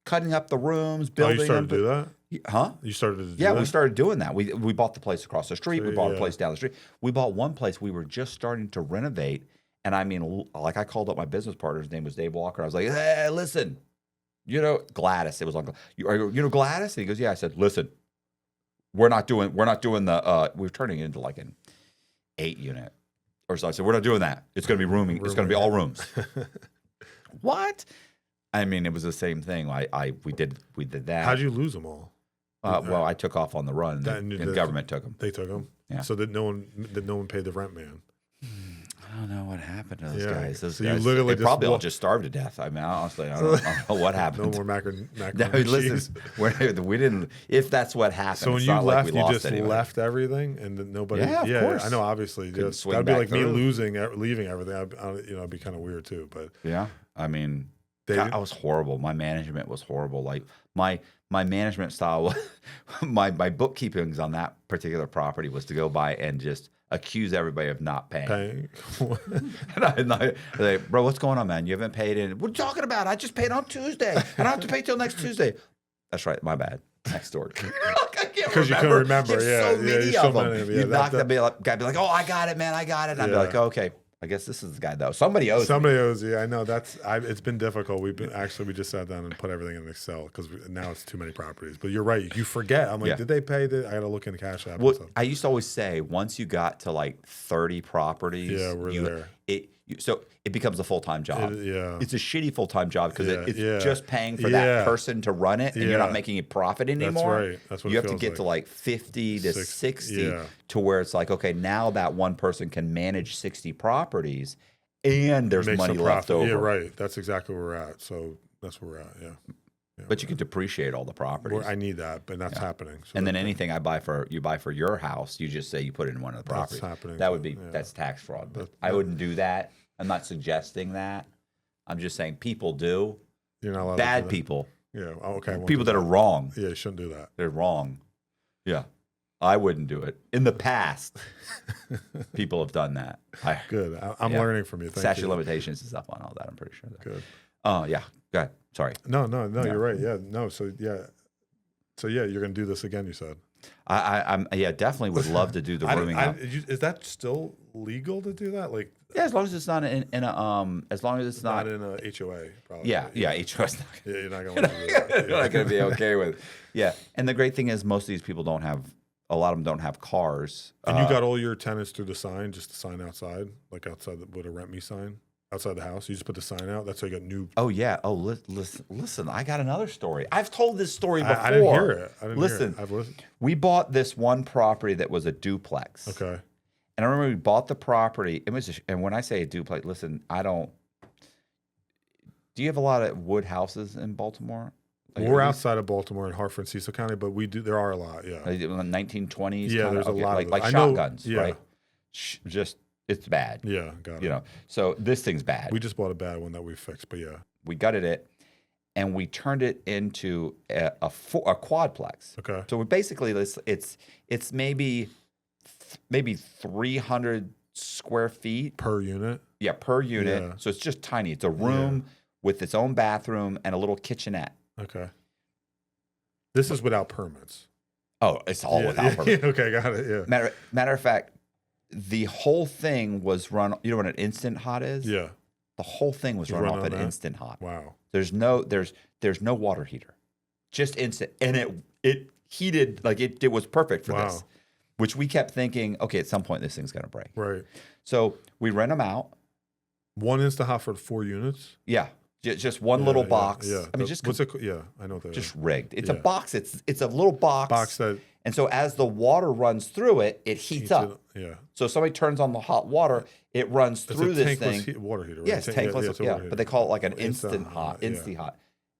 cutting up the rooms, building... Oh, you started to do that? Huh? You started to do that? Yeah, we started doing that. We bought the place across the street. We bought a place down the street. We bought one place we were just starting to renovate. And I mean, like I called up my business partner. His name was Dave Walker. I was like, hey, listen, Gladys. It was like, Gladys? And he goes, yeah. I said, listen, we're not doing we're turning it into like an 8-unit or so. I said, we're not doing that. It's going to be rooming. It's going to be all rooms. What? I mean, it was the same thing. We did that. How'd you lose them all? Well, I took off on the run, and the government took them. They took them. Yeah. So that no one paid the rent man. I don't know what happened to those guys. Those so guys, you literally they probably all just starved to death. I mean, honestly, I don't know what happened. No more macaroni listen, we didn't. If that's what happened, so when you left, you just left everything, and then nobody. Yeah, of course. I know. Obviously, that'd be like me leaving everything. It'd be kind of weird too. But yeah, I mean. I was horrible. My management was horrible. Like my my management style, my bookkeepings on that particular property was to go by and just accuse everybody of not paying. and I like, bro, what's going on, man? You haven't paid in. What are you talking about? I just paid on Tuesday. I don't have to pay till next Tuesday. That's right. My bad. Next door. Because you couldn't remember. Yeah. So many of them. Yeah, You knock that guy, be like, oh, I got it, man. I got it. And I'd be like, oh, okay. I guess this is the guy though. Somebody owes you. I know it's been difficult. We just sat down and put everything in Excel because now it's too many properties. But you're right. You forget. I'm like, did they pay? I got to look in the Cashapp. Well, I used to always say once you got to like 30 properties, we're there. So it becomes a full-time job. It's a shitty full-time job because it's just paying for Yeah. that person to run it, and you're not making a profit anymore. That's right. That's what you it have to feels get like. to like 50 to 60 Yeah. to where it's like, okay, now that one person can manage 60 properties, and there's Makes money some left profit. over. Yeah, right. That's exactly where we're at. So that's where we're at. Yeah. But you can depreciate all the properties. I need that, but that's happening. So And then anything you buy for your house, you just say you put it in one of the properties. happening. That would be that's tax fraud. But I wouldn't do that. I'm not suggesting that. I'm just saying people do. You're not allowed Bad to do that. people. Yeah. Oh, okay. I won't People do that are wrong. Yeah, you shouldn't do that. They're wrong. Yeah. I wouldn't do it. In the past, people have done that. Good. I'm learning from you. Thank Statute you. of limitations is up on all that. I'm pretty sure. Good. Oh, yeah. Go ahead. Sorry. No, you're right. Yeah. No. So you're gonna do this again. You said. I'm definitely would love to do the rooming up. Is that still legal to do that? Like, Yeah, as long as it's not in a as long as it's not in a HOA, probably. Yeah, HOA's not. Yeah, you're not going to do that. You're not going to be okay with. Yeah, and the great thing is most of these people don't have. A lot of them don't have cars. And you got all your tenants through the sign, just the sign outside, like outside with a rent me sign outside the house. You just put the sign out. That's how you got new. Oh yeah. Oh, listen. I got another story. I've told this story before. I didn't hear it. Listen. I've listened. We bought this one property that was a duplex. Okay. And I remember we bought the property. And when I say a duplex, listen, do you have a lot of wood houses in Baltimore? Like, we're outside of Baltimore in Hartford, Cecil County, but we do. There are a lot. Yeah. Like in the 1920s. Yeah, there's a lot of like I shotguns, know, yeah. right? Just it's bad. Yeah, got it. You know, so this thing's bad. We just bought a bad one that we fixed, but yeah. We gutted it, and we turned it into a quadplex. Okay. So we basically it's maybe 300 square feet Per unit. Yeah, per unit. Yeah. So it's just tiny. It's a room with its own bathroom and a little kitchenette. Okay. This is without permits. Oh, it's all without permits. Okay, got it. Yeah. Matter of fact, the whole thing was run. You know what an instant hot is? Yeah. The whole thing was run off on an that? instant hot. Wow. There's no water heater, just instant, and it heated like it was perfect for this. Which we kept thinking, okay, at some point this thing's gonna break. Right. So we rent them out. One instant hot for 4 units. Yeah, just one little box. Yeah. I mean, just what's it? Yeah, I know that. just rigged. It's a box. It's a little box. Box that. And so as the water runs through it, it heats up. Yeah. So if somebody turns on the hot water, it runs through this thing. Water heater. Right? Yeah, it's tankless. it's a Yeah, water heater. but they call it like an instant hot.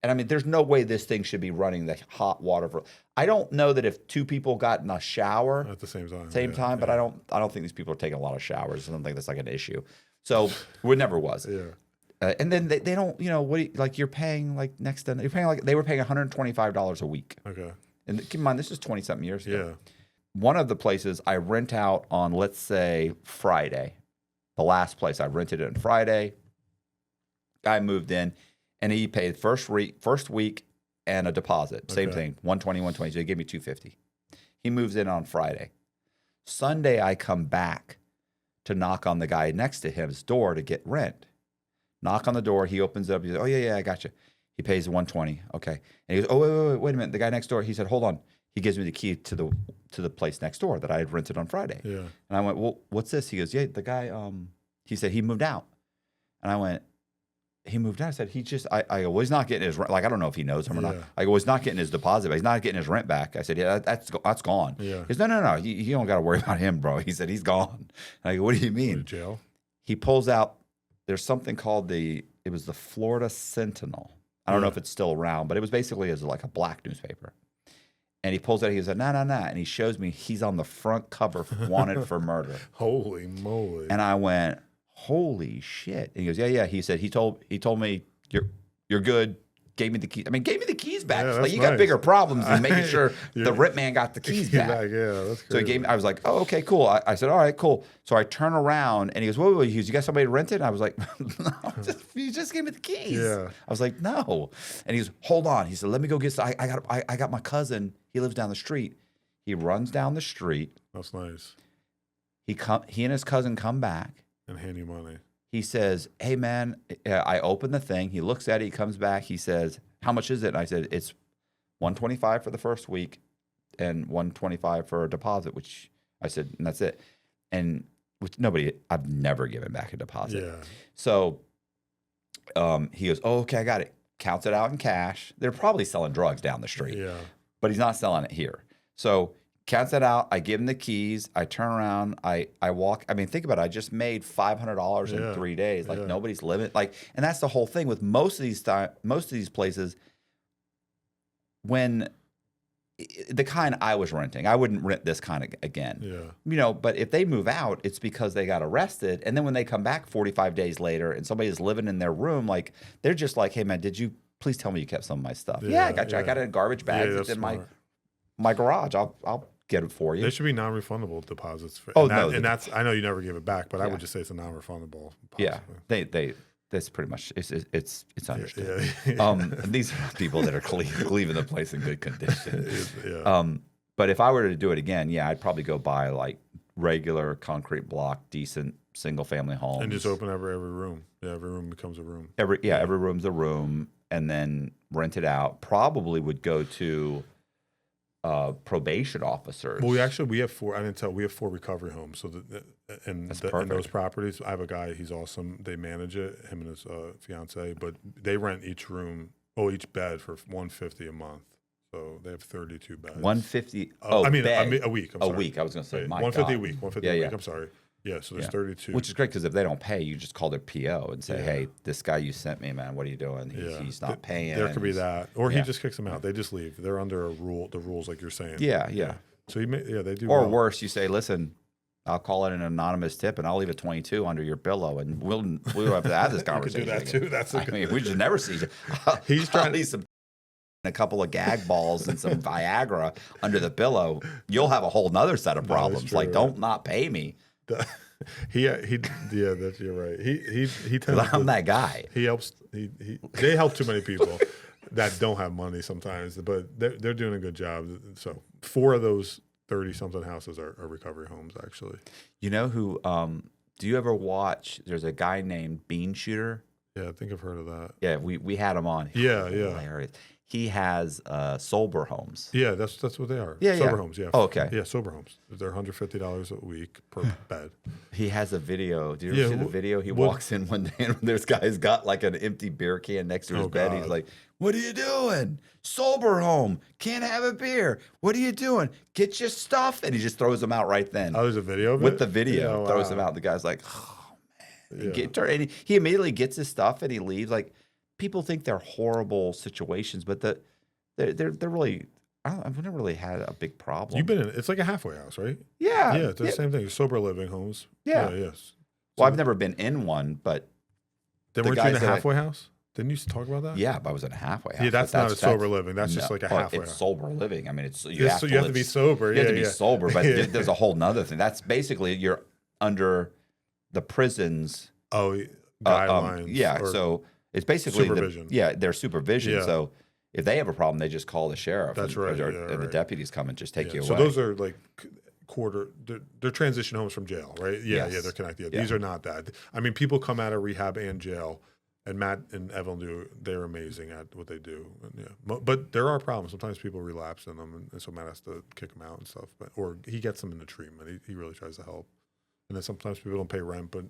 And I mean, there's no way this thing should be running the hot water for. I don't know that if 2 people got in a shower at the same time. But I don't think these people are taking a lot of showers. I don't think that's like an issue. So it never was. Yeah. And then they don't, you're paying like they were paying $125 a week. Okay. And keep in mind, this is 20-something years ago. Yeah. One of the places I rent out on, let's say, Friday. The last place I rented it on Friday. Guy moved in, and he paid first week and a deposit. Same thing, 120. So he gave me $250. He moves in on Friday. Sunday, I come back to knock on the guy next to him's door to get rent. Knock on the door. He opens it up. He says, "Oh yeah, I got you." He pays $120. Okay. And he goes, "Oh wait a minute." The guy next door. He said, "Hold on." He gives me the key to the place next door that I had rented on Friday. Yeah. And I went, "Well, what's this?" He goes, "Yeah, the guy." He said he moved out. And I went, "He moved out." I said, I go, "Well, he's not getting his rent." Like, I don't know if he knows him or not. I go, "Well, he's not getting his deposit, but he's not getting his rent back." I said, "Yeah, that's gone." Yeah. He goes, No. You don't got to worry about him, bro. He said, "He's gone." And I go, "What do you mean?" Jail. He pulls out, there's something called it was the Florida Sentinel. I don't know if it's still around, but it was basically like a black newspaper. And he pulls out, he goes, "Nah. And he shows me he's on the front cover, wanted for murder. Holy moly. And I went, "Holy shit." And he goes, Yeah. He said, he told me, you're good. gave me the keys. I mean, gave me the keys back. Yeah, Like, that's you got nice. bigger problems than making sure the rip man got the keys back. Yeah, that's crazy. So he gave me, I was like, oh, okay, cool. I said, all right, cool. So I turn around and he goes, wait, you got somebody to rent it? And I was like, no, you just gave me the keys. Yeah. I was like, no. And he goes, hold on. He said, let me go get, I got my cousin. He lives down the street. He runs down the street. That's nice. He and his cousin come back. And hand you money. He says, hey, man, I open the thing. He looks at it. He comes back. He says, how much is it? And I said, it's $125 for the first week and $125 for a deposit, which I said, and that's it. And which I've never given back a deposit. Yeah. So he goes, oh, okay, I got it. Counts it out in cash. They're probably selling drugs down the street. Yeah. But he's not selling it here. So counts it out. I give him the keys. I turn around. I walk. I mean, think about it. I just made $500 in 3 days. Like nobody's living. Like, and that's the whole thing with most of these places. When the kind I was renting, I wouldn't rent this kind again. Yeah. You know, but if they move out, it's because they got arrested. And then when they come back 45 days later and somebody's living in their room, like they're just like, hey man, did you please tell me you kept some of my stuff? Yeah, I got you. I got it in garbage bags. It's in my garage. I'll get it for you. They should be non-refundable deposits. And that's I know you never give it back, but I would just say it's a non-refundable. Yeah, that's pretty much it's understood. These are people that are leaving the place in good condition. But if I were to do it again, I'd probably go buy like regular concrete block, decent single family homes, and just open every room. Yeah, every room becomes a room. Every room's a room, and then rent it out. Probably would go to probation officers. Well, we have 4. I didn't tell. We have 4 recovery homes. So in those properties, I have a guy. He's awesome. They manage it. Him and his fiance, but they rent each bed for $150 a month. So they have 32 beds. $150. I mean a week. I'm sorry. A week. I was going to say $150 a week. $150 a week. I'm sorry. Yeah, so there's 32. Which is great because if they don't pay, you just call their PO and say, hey, this guy you sent me, man, what are you doing? He's not paying. There could be that. Or he just kicks them out. They just leave. They're under the rules like you're saying. Yeah. So they do. Or worse, you say, listen, I'll call it an anonymous tip and I'll leave a 22 under your pillow and we'll have to have this conversation. You could do that too. I mean, we just never see each other. He's trying to leave a couple of gag balls and some Viagra under the pillow. You'll have a whole nother set of problems. True, don't not pay me. You're right. He tends I'm that guy. He helps. They help too many people that don't have money sometimes, but they're doing a good job. So 4 of those 30-something houses are recovery homes, actually. You know who? Do you ever watch? There's a guy named Bean Shooter. Yeah, I think I've heard of that. Yeah, we had him on. Yeah. Hilarious. He has sober homes. Yeah, that's what they are. Yeah, sober homes. Yeah. Oh, okay. Yeah, sober homes. They're $150 a week per bed. He has a video. Do you ever see the video? He walks in one day and this guy's got like an empty beer can next to his bed. God. He's like, "What are you doing? Sober home. Can't have a beer. What are you doing? Get your stuff." And he just throws them out right then. Oh, there's a video of it? With the video, Yeah, throws them out. The guy's like, "Oh man." And he immediately gets his stuff and he leaves. Like, people think they're horrible situations, but they're really. I've never really had a big problem. You've been in. It's like a halfway house, right? Yeah. Yeah, it's the same thing. Sober living homes. Yeah. Yes. Well, I've never been in one, but then weren't you in a halfway house? Didn't you talk about that? Yeah, but I was in a halfway house. Yeah, that's not a sober living. That's just like a halfway it's house. Sober living. I mean, it's you have to be sober. You have to be sober, but there's a whole nother thing. That's basically you're under the prison's guidelines. So it's basically supervision. Their supervision. Yeah. So if they have a problem, they just call the sheriff. That's right. And the deputies come and just take you away. So those are like they're transition homes from jail, right? Yeah, Yes. they're connected. Yeah. These are not that. I mean, people come out of rehab and jail, and Matt and Evelyn they're amazing at what they do. And but there are problems. Sometimes people relapse in them, and so Matt has to kick them out and stuff. Or he gets them into treatment. He really tries to help. And then sometimes people don't pay rent, but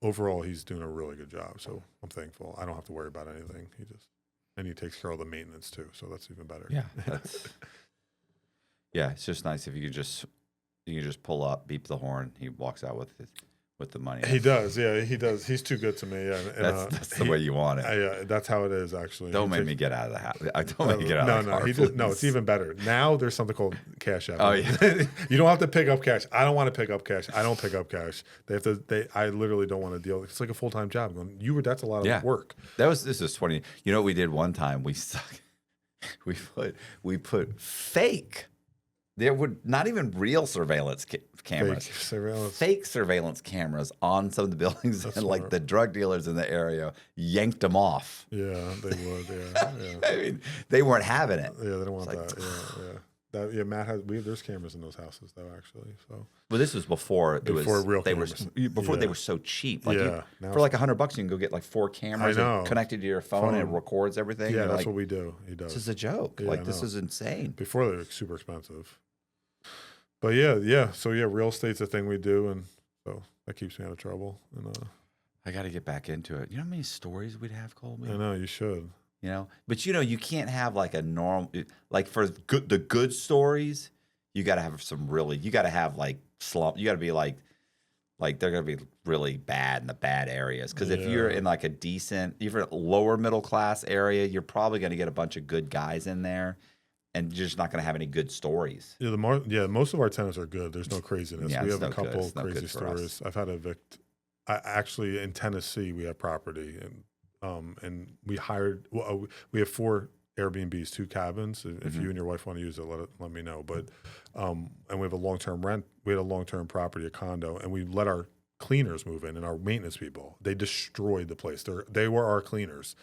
overall he's doing a really good job. So I'm thankful. I don't have to worry about anything. And he takes care of the maintenance too, so that's even better. Yeah, it's just nice if you could just pull up, beep the horn. He walks out with with the money. He does, yeah, he does. He's too good to me. Yeah, and, That's the way you want it. Yeah, that's how it is actually. Don't make me get out of the house. Don't make me get out of the car. No, it's even better. Now there's something called Cashapp. Oh yeah. You don't have to pick up cash. I don't want to pick up cash. I don't pick up cash. They have to. I literally don't want to deal. It's like a full-time job. I'm going, that's a lot of work. This is 20. You know what we did one time? We put fake. There were not even real surveillance cameras. Fake surveillance cameras on some of the buildings, and like the drug dealers in the area yanked them off. Yeah, they would. Yeah. I mean, they weren't having it. Yeah, they don't want that. Yeah. Matt has. There's cameras in those houses though, actually. So. Well, this was before real cameras. They were so cheap. Like for like $100, you can go get like 4 cameras connected to your phone, and it records everything. Yeah, that's what we do. He does. This is a joke. Yeah, this is insane. Before they were super expensive. But yeah. So real estate's a thing we do, and so that keeps me out of trouble. And I got to get back into it. You know how many stories we'd have, Colby? I know you should. You know, but you can't have like a normal, like for the good stories, you got to have you got to have like slump. You got to be like they're going to be really bad in the bad areas. Because if you're in like a decent, even lower middle class area, you're probably going to get a bunch of good guys in there. And you're just not going to have any good stories. Yeah, most of our tenants are good. There's no craziness. Yeah, we have a couple crazy stories. I've had to evict. Actually, in Tennessee, we have property, and we hired. Well, we have 4 Airbnbs, 2 cabins. If you and your wife want to use it, let me know. But and we have a long-term rent. We had a long-term property, a condo, and we let our cleaners move in and our maintenance people. They destroyed the place. They were our cleaners.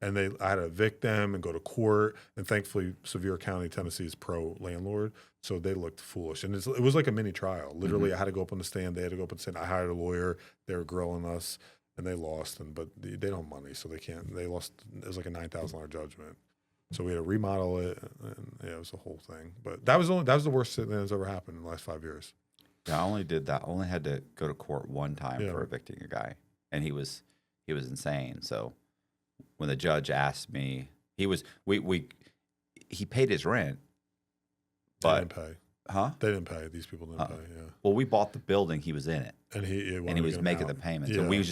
And I had to evict them and go to court. And thankfully, Sevier County, Tennessee is pro-landlord. So they looked foolish. And it was like a mini trial. Literally, I had to go up on the stand. They had to go up on the stand. I hired a lawyer. They were grilling us. And they lost. But they don't have money, so they can't. They lost. It was like a $9,000 judgment. So we had to remodel it. And it was a whole thing. But that was the worst thing that's ever happened in the last 5 years. Yeah, I only did that. I only had to go to court one time for evicting a guy. And he was insane. So when the judge asked me, he paid his rent, but they didn't pay. Huh? They didn't pay. These people didn't pay. Yeah. Well, we bought the building. He was in it, and he was making the payments. And we would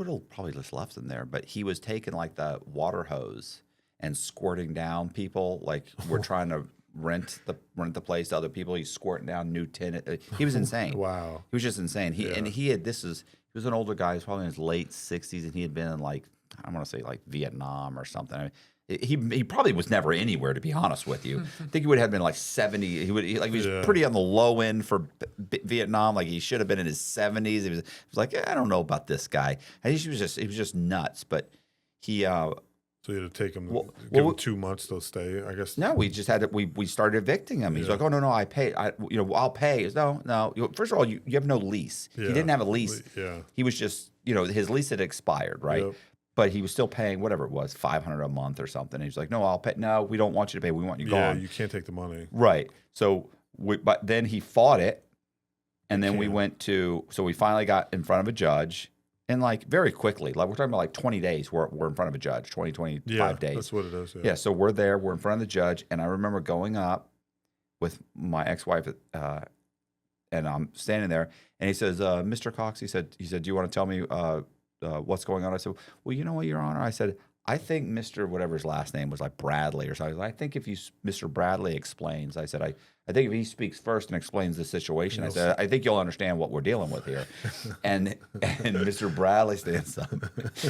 have probably just left him there. But he was taking like the water hose and squirting down people. Like we're trying to rent the place to other people. He's squirting down new tenant. He was insane. Wow. He was just insane. He was an older guy. He was probably in his late 60s, and he had been in like, I want to say like Vietnam or something. I mean, he probably was never anywhere, to be honest with you. I think he would have been like 70. He was pretty on the low end for Vietnam. Like he should have been in his 70s. He was like, I don't know about this guy. He was just nuts. But he. So you had to take him, give him 2 months to stay, I guess. No, we just had to. We started evicting him. He's like, oh no, I pay. I'll pay. No. First of all, you have no lease. Yeah. He didn't have a lease. Yeah. He was just, his lease had expired, right? Yep. But he was still paying whatever it was, $500 a month or something. And he's like, no, I'll pay. No, we don't want you to pay. We want you gone. Yeah, you can't take the money. Right. So, but then he fought it, and then we finally got in front of a judge. And like very quickly, like we're talking about like 20 days, we're in front of a judge, 25 days. That's what it is. Yeah, so we're there, we're in front of the judge, and I remember going up with my ex-wife, and I'm standing there, and he says, Mr. Cox, he said, do you want to tell me what's going on? I said, well, you know what, Your Honor? I said, I think Mr. whatever his last name was, like Bradley or something. I think if Mr. Bradley explains, I said, I think if he speaks first and explains the situation, I said, I think you'll understand what we're dealing with here. and Mr. Bradley stands up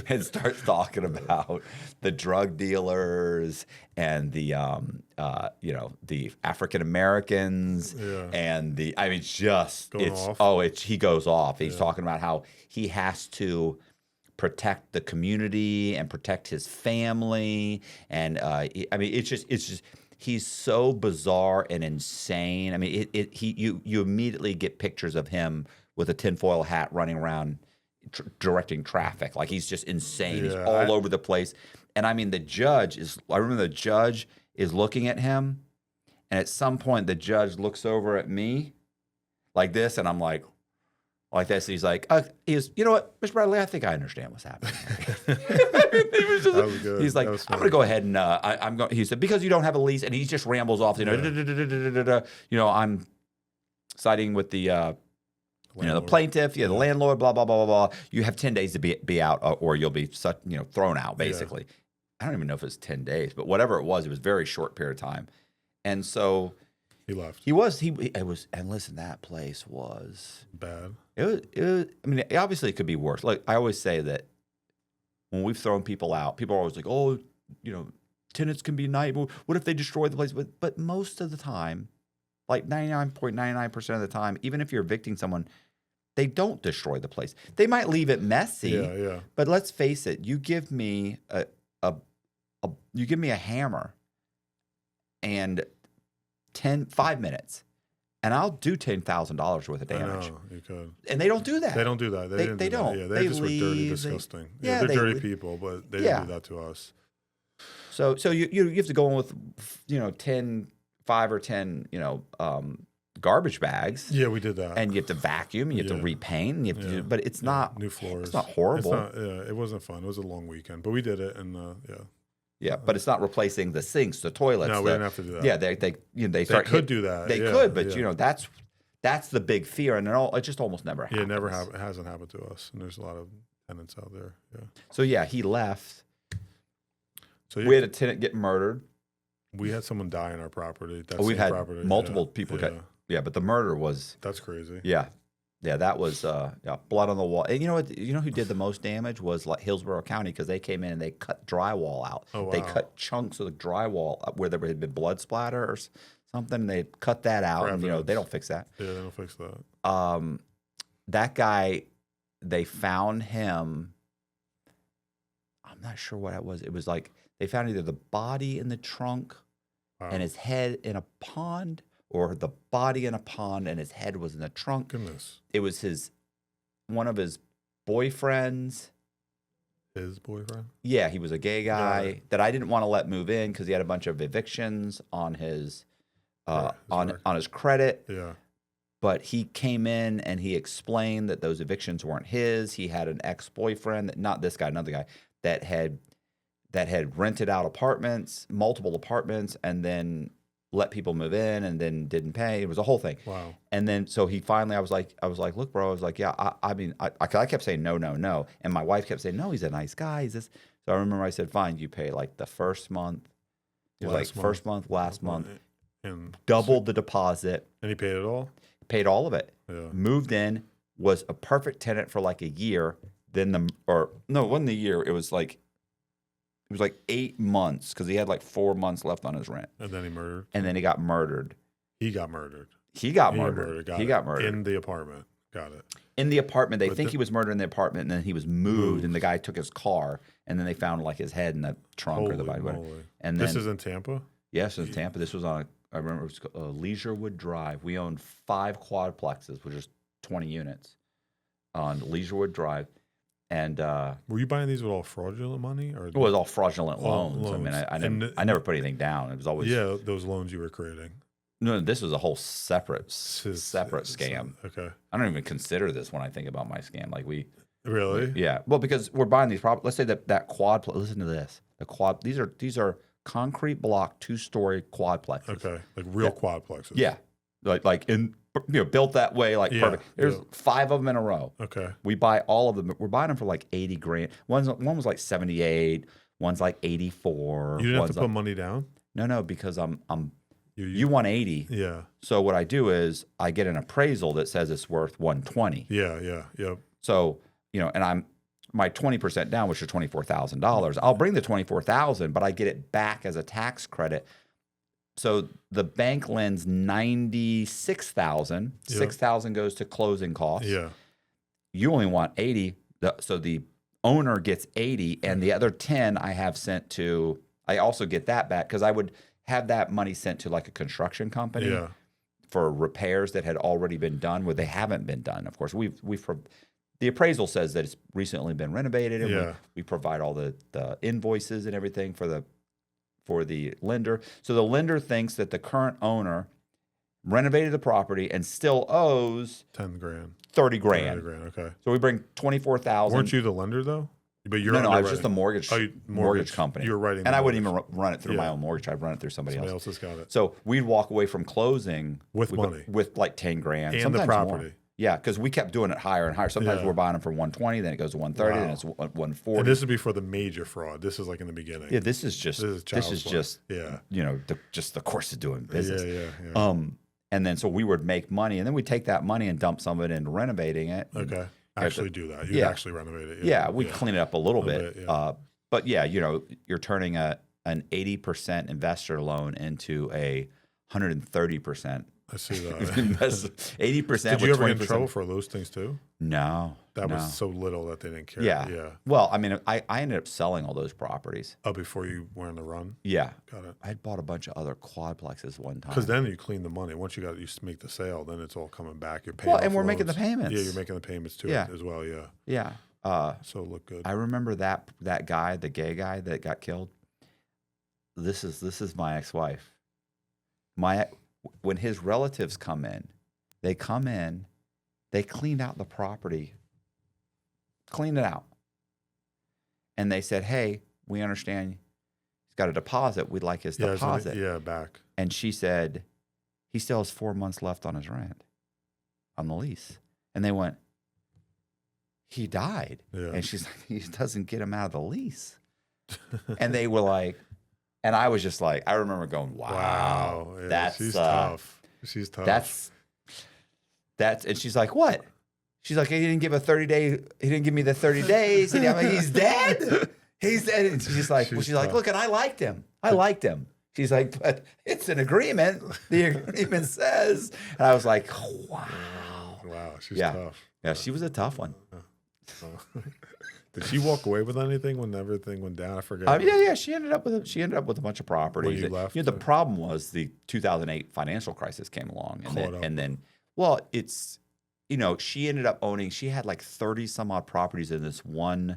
and starts talking about the drug dealers and the African Americans and he goes off. He's talking about how he has to protect the community and protect his family, and it's just he's so bizarre and insane. I mean, you immediately get pictures of him with a tinfoil hat running around directing traffic, like he's just insane. He's all over the place, and I mean I remember the judge is looking at him, and at some point the judge looks over at me like this, and I'm like this. He's like, you know what, Mr. Bradley, I think I understand what's happening. That was good. He's like, I'm going to go ahead and I'm going. He said, because you don't have a lease, and he just rambles off. I'm siding with the You know, the plaintiff, the landlord, blah, blah, blah, blah, blah. You have 10 days to be out or you'll be thrown out, basically. Yeah. I don't even know if it was 10 days, but whatever it was a very short period of time. And so he left. He was, and listen, that place was bad. It was, I mean, obviously it could be worse. Like I always say that when we've thrown people out, people are always like, oh, tenants can be nice. What if they destroy the place? But most of the time, like 99.99% of the time, even if you're evicting someone, they don't destroy the place. They might leave it messy. Yeah. But let's face it, you give me a hammer and 5 minutes, and I'll do $10,000 worth of damage. I know, you could. And they don't do that. They don't do that. They don't. Yeah, they just were dirty, disgusting. They're dirty people, but they didn't do that to us. So you have to go in with 5 or 10 garbage bags. Yeah, we did that. And you have to vacuum. And you have to repaint. And you have to but it's not new floors. It's not horrible. It wasn't fun. It was a long weekend, but we did it, and Yeah, but it's not replacing the sinks, the toilets. No, we didn't have to do that. Yeah, they could do that. They could, but that's the big fear, and it just almost never happens. Yeah, it hasn't happened to us, and there's a lot of tenants out there. Yeah. So he left. So we had a tenant get murdered. We had someone die in our property. We've had multiple people get. Yeah, but the murder was. That's crazy. Yeah. Yeah, that was blood on the wall. And you know what? You know who did the most damage was like Hillsborough County, because they came in and they cut drywall out. Oh, wow. They cut chunks of the drywall where there had been blood splatter or something. They cut that out, and they don't fix that. Yeah, they don't fix that. That guy, they found him. I'm not sure what it was. It was like they found either the body in the trunk and his head in a pond, or the body in a pond and his head was in the trunk. Goodness. It was one of his boyfriends. His boyfriend? Yeah, he was a gay guy that I didn't want to let move in because he had a bunch of evictions on his on his credit. Yeah. But he came in and he explained that those evictions weren't his. He had an ex-boyfriend, not this guy, another guy, that had rented out multiple apartments, and then let people move in and then didn't pay. It was a whole thing. Wow. And then so he finally, I was like, look, bro, I was like, yeah, I kept saying no. And my wife kept saying, no, he's a nice guy. He's this. So I remember I said, fine, you pay like the first month. It was first month, last month, and doubled the deposit. And he paid it all? Paid all of it. Yeah. Moved in, was a perfect tenant for like a year. Then it wasn't a year. It was like 8 months because he had like 4 months left on his rent. And then he murdered. And then he got murdered. He got murdered. He got murdered. In the apartment. Got it. In the apartment. They think he was murdered in the apartment, and then he was moved, and the guy took his car, and then they found like his head in the trunk or the body. And this is in Tampa? Yes, in Tampa. This was I remember it was Leisurewood Drive. We owned 5 quadplexes, which is 20 units on Leisurewood Drive. And were you buying these with all fraudulent money, or it was all fraudulent loans? I mean, I never put anything down. It was always those loans you were creating. No, this was a whole separate scam. Okay, I don't even consider this when I think about my scam. Like really, yeah. Well, because we're buying these properties. Let's say that quad. Listen to this. These are concrete block 2-story quadplexes. Okay, like real quadplexes. Yeah, like in. Built that way, like perfect. There's 5 of them in a row. Okay. We buy all of them. We're buying them for like $80,000. One was like 78. One's like 84. You didn't have to put money down? No, because you want 80. Yeah. So what I do is I get an appraisal that says it's worth 120. Yeah. So and my 20% down, which is $24,000. I'll bring the $24,000, but I get it back as a tax credit. So the bank lends $96,000. $6,000 goes to closing costs. Yeah. You only want 80. So the owner gets 80, and the other 10 I have sent to. I also get that back because I would have that money sent to like a construction company for repairs that had already been done where they haven't been done. Of course, the appraisal says that it's recently been renovated, and we provide all the invoices and everything for the lender. So the lender thinks that the current owner renovated the property and still owes $10,000. $30,000. $30,000, okay. So we bring $24,000. Weren't you the lender though? But you're no, I was just a mortgage company. You were writing, and I wouldn't even run it through my own mortgage. I'd run it through somebody else. Somebody else has got it. So we'd walk away from closing with money, with like $10,000 and sometimes the property. More. Yeah, because we kept doing it higher and higher. Sometimes Yeah. we're buying them for 120, then it goes to 130, then it's 140. And this would be for the major fraud. This is like in the beginning. Yeah, this is child's play. just Yeah. just the course of doing business. Yeah. And then so we would make money, and then we take that money and dump some of it into renovating it. Okay. Actually do that. You'd actually renovate it. Yeah, we clean it up a little bit. yeah. But yeah, you're turning an 80% investor loan into a 130%. I see that. 80%. Did you with ever get in 20%. trouble for those things too? No. That no. was so little that they didn't care. Yeah. Yeah. Well, I mean, I ended up selling all those properties. Oh, before you were on the run? Yeah. Got it. I had bought a bunch of other quadplexes one time. Because then you clean the money. Once you make the sale, then it's all coming back. You're paying Well, off and we're making loans. the payments. Yeah, you're making the payments to Yeah. it as well. Yeah. Yeah. So it looked good. I remember that guy, the gay guy that got killed. This is my ex-wife. When his relatives come in, they cleaned out the property, cleaned it out. And they said, hey, we understand he's got a deposit. We'd like his deposit. Back. And she said, he still has 4 months left on his rent, on the lease. And they went, he died. Yeah. And she's like, he doesn't get him out of the lease. And they were like, and I was just like, I remember going, wow. Yeah, she's tough. She's tough. That's, and she's like, what? She's like, he didn't give me the 30 days. And I'm like, he's dead. He's dead. And she's like, she's like, look, and I liked him. She's like, but it's an agreement. The agreement says. And I was like, wow. Wow, she's tough. Yeah, she was a tough one. Did she walk away with anything when everything went down? I forget. Yeah. She ended up with a bunch of properties. When you left, the problem was the 2008 financial crisis came along, and then it's, she ended up owning. She had like 30 some odd properties in this one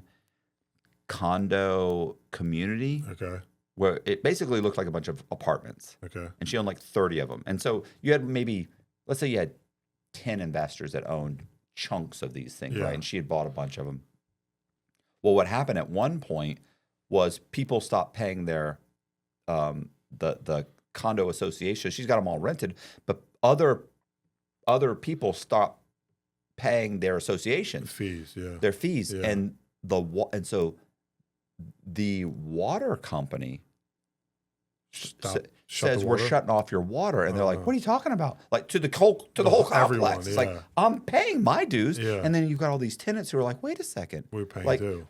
condo community. Okay. Where it basically looked like a bunch of apartments. Okay. And she owned like 30 of them, and so you had let's say you had 10 investors that owned chunks of these things, right? And she had bought a bunch of them. Well, what happened at one point was people stopped paying their the condo association. She's got them all rented, but other people stopped paying their association fees, their fees, and so the water company says we're shutting off your water, and they're like, "What are you talking about?" Like to the whole complex. It's like, I'm paying my dues, and then you've got all these tenants who are like, "Wait a second, we're paying like too."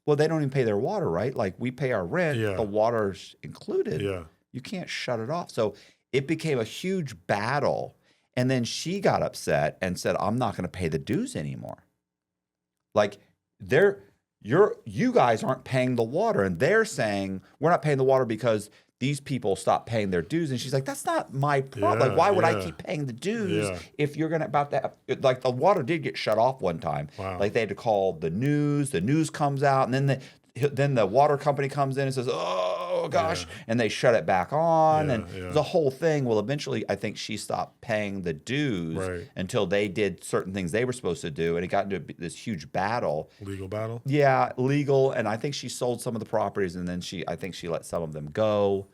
Well, they don't even pay their water, right? Like we pay our rent, the water's included. Yeah, you can't shut it off. So it became a huge battle, and then she got upset and said, "I'm not going to pay the dues anymore." Like you guys aren't paying the water, and they're saying we're not paying the water because these people stopped paying their dues. And she's like, that's not my problem. Like, why would I keep paying the dues if you're about that? Like, the water did get shut off one time. Wow. Like, they had to call the news comes out, and then the water company comes in and says, oh gosh, and they shut it back on, and the whole thing. Well, eventually, I think she stopped paying the dues until they did certain things they were supposed to do, and it got into this huge battle. Legal battle? Yeah, legal, and I think she sold some of the properties, and then I think she let some of them go.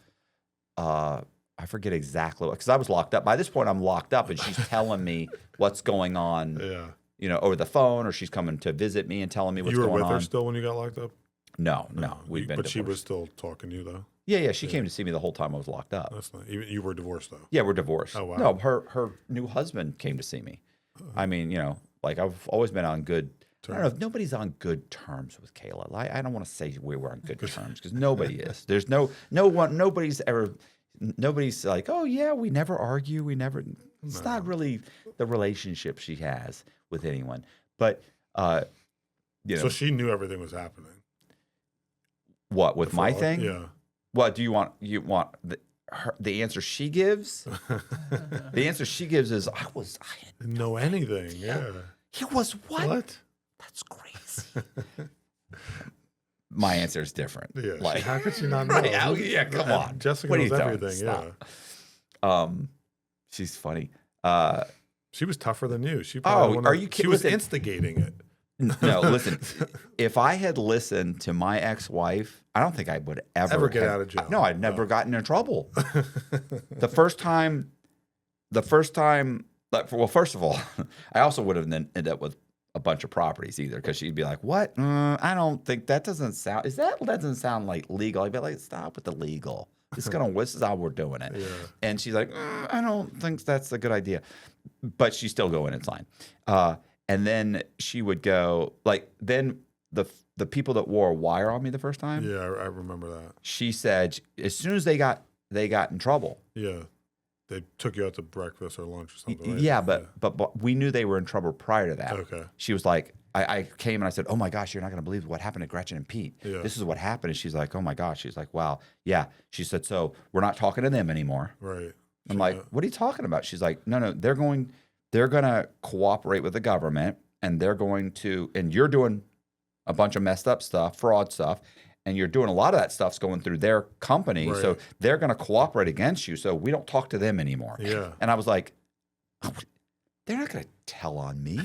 I forget exactly what, because I was locked up. By this point, I'm locked up, and she's telling me what's going on, over the phone, or she's coming to visit me and telling me what's going on. You were with her still when you got locked up? No, we've been divorced. But she was still talking to you, though? Yeah, she came to see me the whole time I was locked up. That's not, you were divorced, though? Yeah, we're divorced. Oh, wow. No, her new husband came to see me. I mean, like I've always been on good terms. I don't know if nobody's on good terms with Kayla. I don't want to say we were on good terms because nobody is. There's nobody's like, oh yeah, we never argue. It's not really the relationship she has with anyone. But, So she knew everything was happening. What, with my thing? Yeah. What do you want? You want the answer she gives? The answer she gives is, I didn't know anything. Yeah. He was what? What? That's crazy. My answer is different. Yeah. Like, how could she not know? Right, yeah, come on. Jessica knows everything. Stop. She's funny. She was tougher than you. Are you kidding? She was instigating it. No, listen. If I had listened to my ex-wife, I don't think I would ever get out of jail. No, I'd never gotten in trouble. The first time Like, well, first of all, I also would have then ended up with a bunch of properties either, because she'd be like, "What? I don't think that doesn't sound. Doesn't sound like legal." I'd be like, "Stop with the legal. This is how we're doing it." Yeah. And she's like, "I don't think that's a good idea," but she's still going and sign. And then she would go like, then the people that wore a wire on me the first time. Yeah, I remember that. She said as soon as they got in trouble. Yeah. They took you out to breakfast or lunch or something, right? Yeah, but we knew they were in trouble prior to that. Okay. She was like, I came and I said, "Oh my gosh, you're not going to believe what happened to Gretchen and Pete. Yeah. This is what happened." And she's like, "Oh my gosh." She's like, "Wow. Yeah." She said, "So we're not talking to them anymore." Right. I'm like, "What are you talking about?" She's like, No, they're going to cooperate with the government, and and you're doing a bunch of messed up stuff, fraud stuff. And you're doing a lot of that stuff's going through their company. Right. So they're going to cooperate against you. So we don't talk to them anymore." Yeah. And I was like, "Oh, they're not going to tell on me.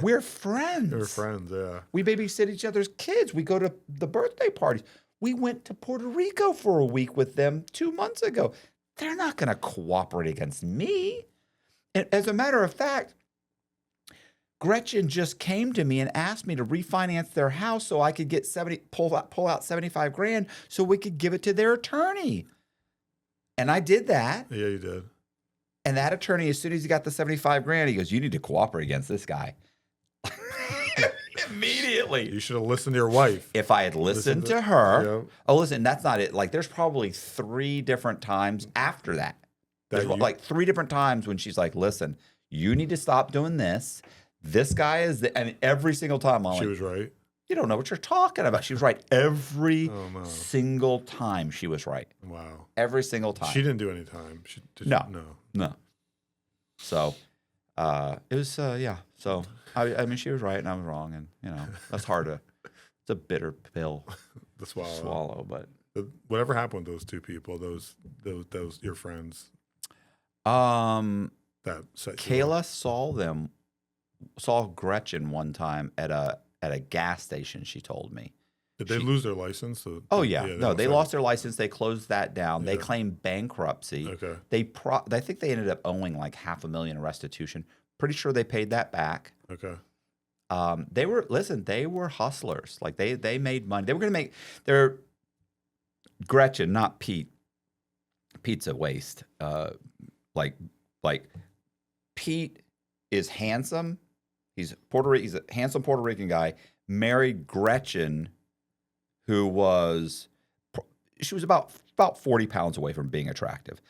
We're friends. They were friends, yeah. We babysit each other's kids. We go to the birthday parties. We went to Puerto Rico for a week with them 2 months ago. They're not going to cooperate against me." And as a matter of fact, Gretchen just came to me and asked me to refinance their house so I could get pull out 75 grand so we could give it to their attorney. And I did that. Yeah, you did. And that attorney, as soon as he got the 75 grand, he goes, "You need to cooperate against this guy." Immediately. You should have listened to your wife. If I had listened to her. Yeah. Oh, listen, that's not it. Like, there's probably 3 different times after that. There's like 3 different times when she's like, "Listen, you need to stop doing this. This guy is," and every single time I'm She like, was right. "You don't know what you're talking about." She was right every single time. She was right. Wow. Every single time. She didn't do any time. No. So, it was yeah. So I mean, she was right and I was wrong, and that's hard to. It's a bitter pill to to swallow, but whatever happened with those 2 people, those your friends. That set Kayla saw Gretchen one time at a gas station. She told me. Did they lose their license? Oh yeah, no, they lost their license. They closed that down. Yeah. They claimed bankruptcy. Okay. I think they ended up owing like $500,000 in restitution. Pretty sure they paid that back. Okay. They were hustlers. Like they made money. They were going to make their Gretchen, not Pete. Pete's a waste. Like Pete is handsome. He's a handsome Puerto Rican guy. Married Gretchen, who was about 40 pounds away from being attractive.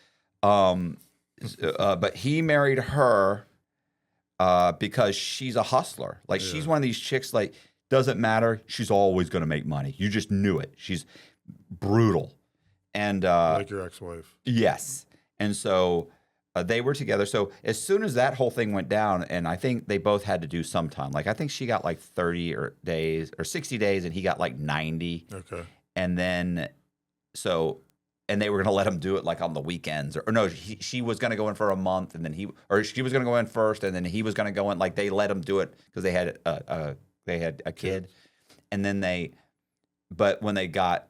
But he married her because she's a hustler. Like she's one of these chicks. Like doesn't matter. She's always going to make money. You just knew it. She's brutal. And like your ex-wife. Yes. And so they were together. So as soon as that whole thing went down, and I think they both had to do some time. Like I think she got like 30 days or 60 days, and he got like 90. Okay. And then and they were going to let him do it like on the weekends, or no, she was going to go in for a month, and then she was going to go in first, and then he was going to go in. Like they let him do it because they had a kid, and then but when they got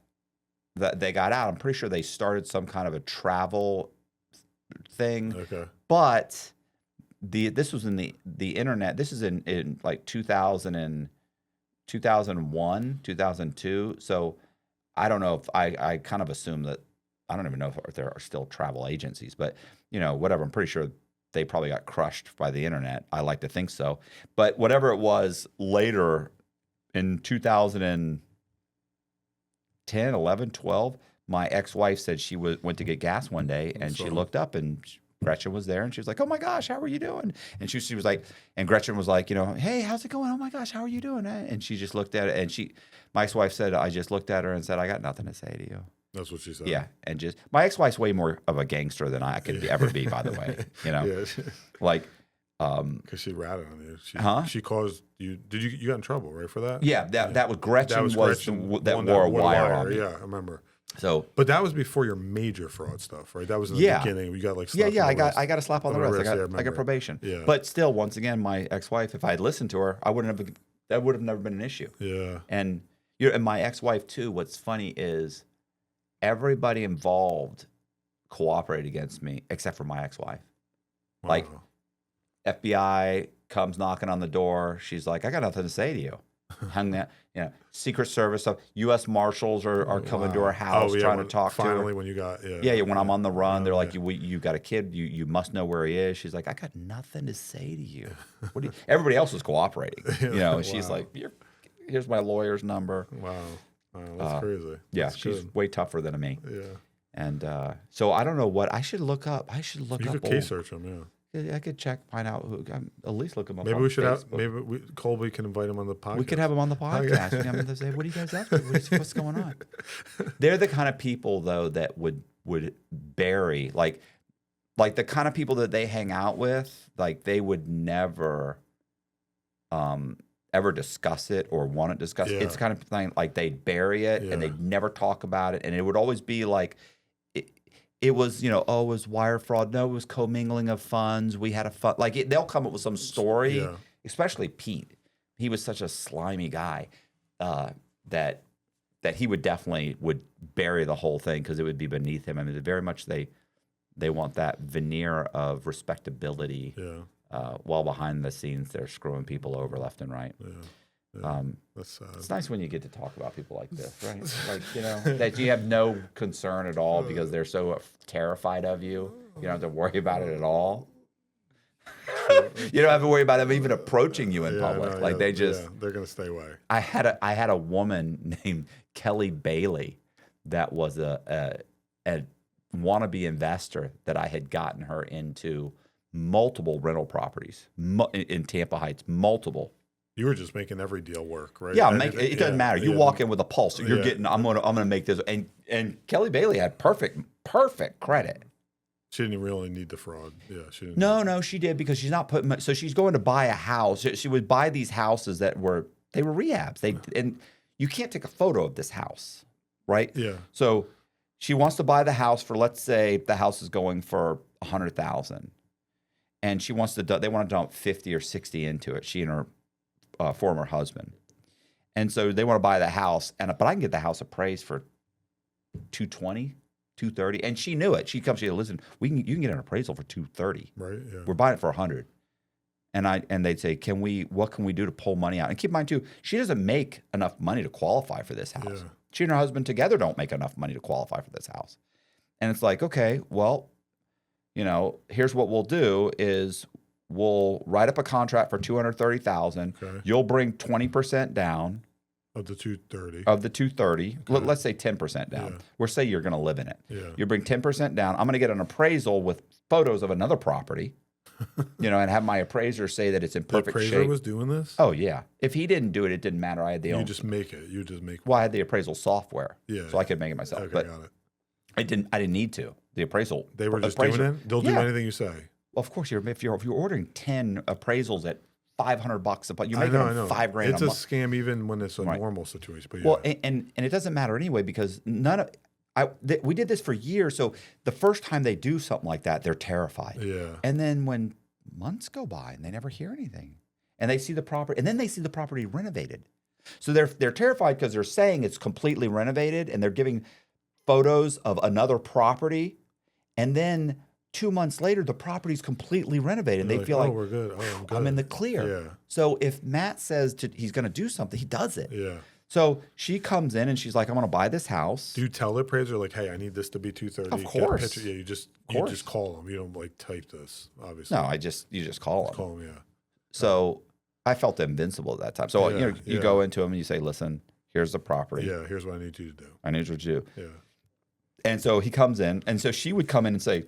out, I'm pretty sure they started some kind of a travel thing. Okay. But this was in the internet. This is in like 2001, 2002. So I don't know if I kind of assume that I don't even know if there are still travel agencies, but whatever. I'm pretty sure they probably got crushed by the internet. I like to think so. But whatever it was later in 2010, 11, 12, my ex-wife said she went to get gas one day, and she looked up, and Gretchen was there, and she was like, "Oh my gosh, how are you doing?" And she was like, and Gretchen was like, "Hey, how's it going? Oh my gosh, how are you doing?" And she just looked at it, and my ex-wife said, I just looked at her and said, "I got nothing to say to you." That's what she said. Yeah, and my ex-wife's way more of a gangster than I could ever be, by the way. Yeah. Like, because she ratted on you. She caused you. You got in trouble, right, for that? Yeah, that was Gretchen. That wore a wire on me. Yeah, I remember. So, but that was before your major fraud stuff, right? That was in the beginning. You got like I got a slap on the wrist. I got probation. Yeah. But still, once again, my ex-wife, if I had listened to her, that would have never been an issue. Yeah. And and my ex-wife too. What's funny is everybody involved cooperated against me except for my ex-wife. Wow. Like FBI comes knocking on the door. She's like, I got nothing to say to you. Hung that, Secret Service stuff. U.S. Marshals are coming to our house trying to talk to her. Finally, when you got, when I'm on the run, they're like, you got a kid, you must know where he is. She's like, I got nothing to say to you. Everybody else was cooperating. She's like, here's my lawyer's number. Wow. That's crazy. Yeah, she's way tougher than me. Yeah. And so I don't know what I should look up. You could case search them, yeah. I could find out who. At least look him up. Maybe on we should Facebook. have. Colby can invite him on the podcast. We could have him on the podcast. They say, "What are you guys up to? What's going on?" They're the kind of people, though, that would bury like the kind of people that they hang out with. Like they would never, ever discuss it or want to discuss it. It's the kind of thing like they'd bury it and they'd never talk about it, and it would always be like. It was, it was wire fraud. No, it was commingling of funds. We had a fun. They'll come up with some story, especially Pete. He was such a slimy guy that he would definitely bury the whole thing because it would be beneath him. I mean, very much they want that veneer of respectability while behind the scenes they're screwing people over left and right. Yeah. That's sad. It's nice when you get to talk about people like this, right? That you have no concern at all because they're so terrified of you. You don't have to worry about it at all. You don't have to worry about them even approaching you in public. They're gonna stay away. I had a woman named Kelly Bailey that was a wannabe investor that I had gotten her into multiple rental properties in Tampa Heights, multiple. You were just making every deal work, right? Yeah, it doesn't matter. You walk in with a pulse. You're getting. I'm gonna make this. And Kelly Bailey had perfect credit. She didn't really need the fraud. Yeah, she didn't. No, she did because she's not putting. So she's going to buy a house. She would buy these houses that were rehabs. And you can't take a photo of this house, right? Yeah. So she wants to buy the house for, let's say the house is going for $100,000, and she wants to. They want to dump 50 or 60 into it. She and her former husband, and so they want to buy the house, but I can get the house appraised for $220, $230, and she knew it. She comes, she said, listen, you can get an appraisal for $230. Right. Yeah. We're buying it for $100, and they'd say, what can we do to pull money out? And keep in mind too, she doesn't make enough money to qualify for this house. Yeah. She and her husband together don't make enough money to qualify for this house, and it's like, okay, well, here's what we'll do is. We'll write up a contract for $230,000. Okay. You'll bring 20% down of the $230. Okay. Let's say 10% down. Yeah. We'll say you're going to live in it. Yeah. You bring 10% down. I'm going to get an appraisal with photos of another property, and have my appraiser say that it's in perfect shape. The appraiser was doing this? Oh yeah. If he didn't do it, it didn't matter. I had the You just make it. Well, I had the appraisal software. Yeah. So I could make it myself. Okay, but got it. I didn't need to. The appraisal. They were just doing it? They'll do anything you say. Well, of course, if you're ordering 10 appraisals at $500 a pont, you're making them $5,000 It's a a month. scam even when it's a normal situation. But well, and it doesn't matter anyway because we did this for years. So the first time they do something like that, they're terrified. Yeah. And then when months go by and they never hear anything, and they see the property, and then they see the property renovated, so they're terrified because they're saying it's completely renovated, and they're giving photos of another property, and then 2 months later, the property's completely renovated, and they feel like, we're good. I'm in the clear. Yeah. So if Matt says he's going to do something, he does it. Yeah. So she comes in and she's like, I'm going to buy this house. Do you tell the appraiser, like, hey, I need this to be $230? Of course. Yeah, you just call them. You don't, type this, obviously. No, you just call them. Call them, yeah. So I felt invincible at that time. So, you go into them and you say, listen, here's the property. Yeah, here's what I need you to do. I need you to do. Yeah. And so he comes in, and so she would come in and say,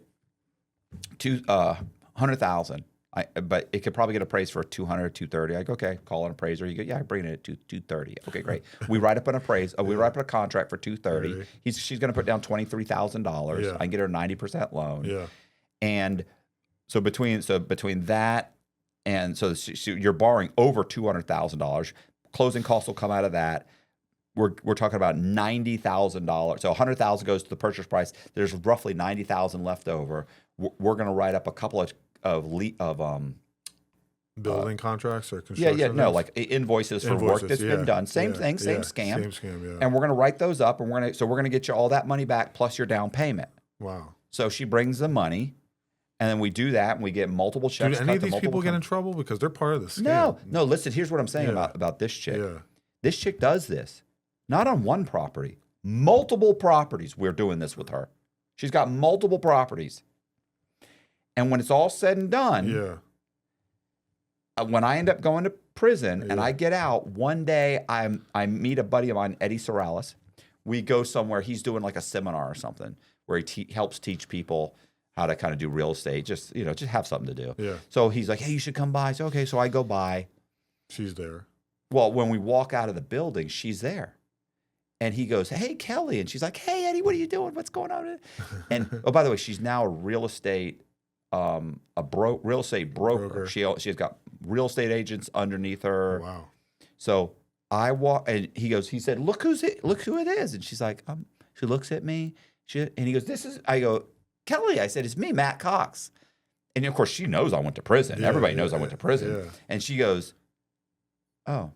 $100,000. But it could probably get appraised for $200, $230. I go, okay, call an appraiser. You go, yeah, I bring it at $230. Okay, great. We write up an appraisal. We write up a contract for $230. She's going to put down $23,000. Yeah. I can get her a 90% loan. Yeah. And so between that and so you're borrowing over $200,000. Closing costs will come out of that. We're talking about $90,000. So $100,000 goes to the purchase price. There's roughly $90,000 left over. We're going to write up a couple of building contracts or construction. Yeah, no, like invoices for work that's been done. Same thing, same scam. Same scam, yeah. And we're going to write those up, and we're going to get you all that money back plus your down payment. Wow. So she brings the money, And then we do that, and we get multiple checks. Do any of these people get in trouble because they're part of the scam? No. Listen, here's what I'm saying about this chick. Yeah. This chick does this, not on one property, multiple properties. We're doing this with her. She's got multiple properties. And when it's all said and done, when I end up going to prison and I get out, one day I meet a buddy of mine, Eddie Sorales. We go somewhere. He's doing like a seminar or something where he helps teach people how to kind of do real estate, just have something to do. Yeah. So he's like, hey, you should come by. So, okay. So I go by. She's there. Well, when we walk out of the building, she's there. And he goes, hey, Kelly. And she's like, hey, Eddie, what are you doing? What's going on? And, oh, by the way, she's now a real estate real estate broker. She has got real estate agents underneath her. Oh, wow. So I walk, and he said, look who it is. And she's like, she looks at me. And he goes, I go, Kelly. I said, it's me, Matt Cox. And of course, she knows I went to prison. Everybody knows I went to prison. Yeah. And she goes, oh,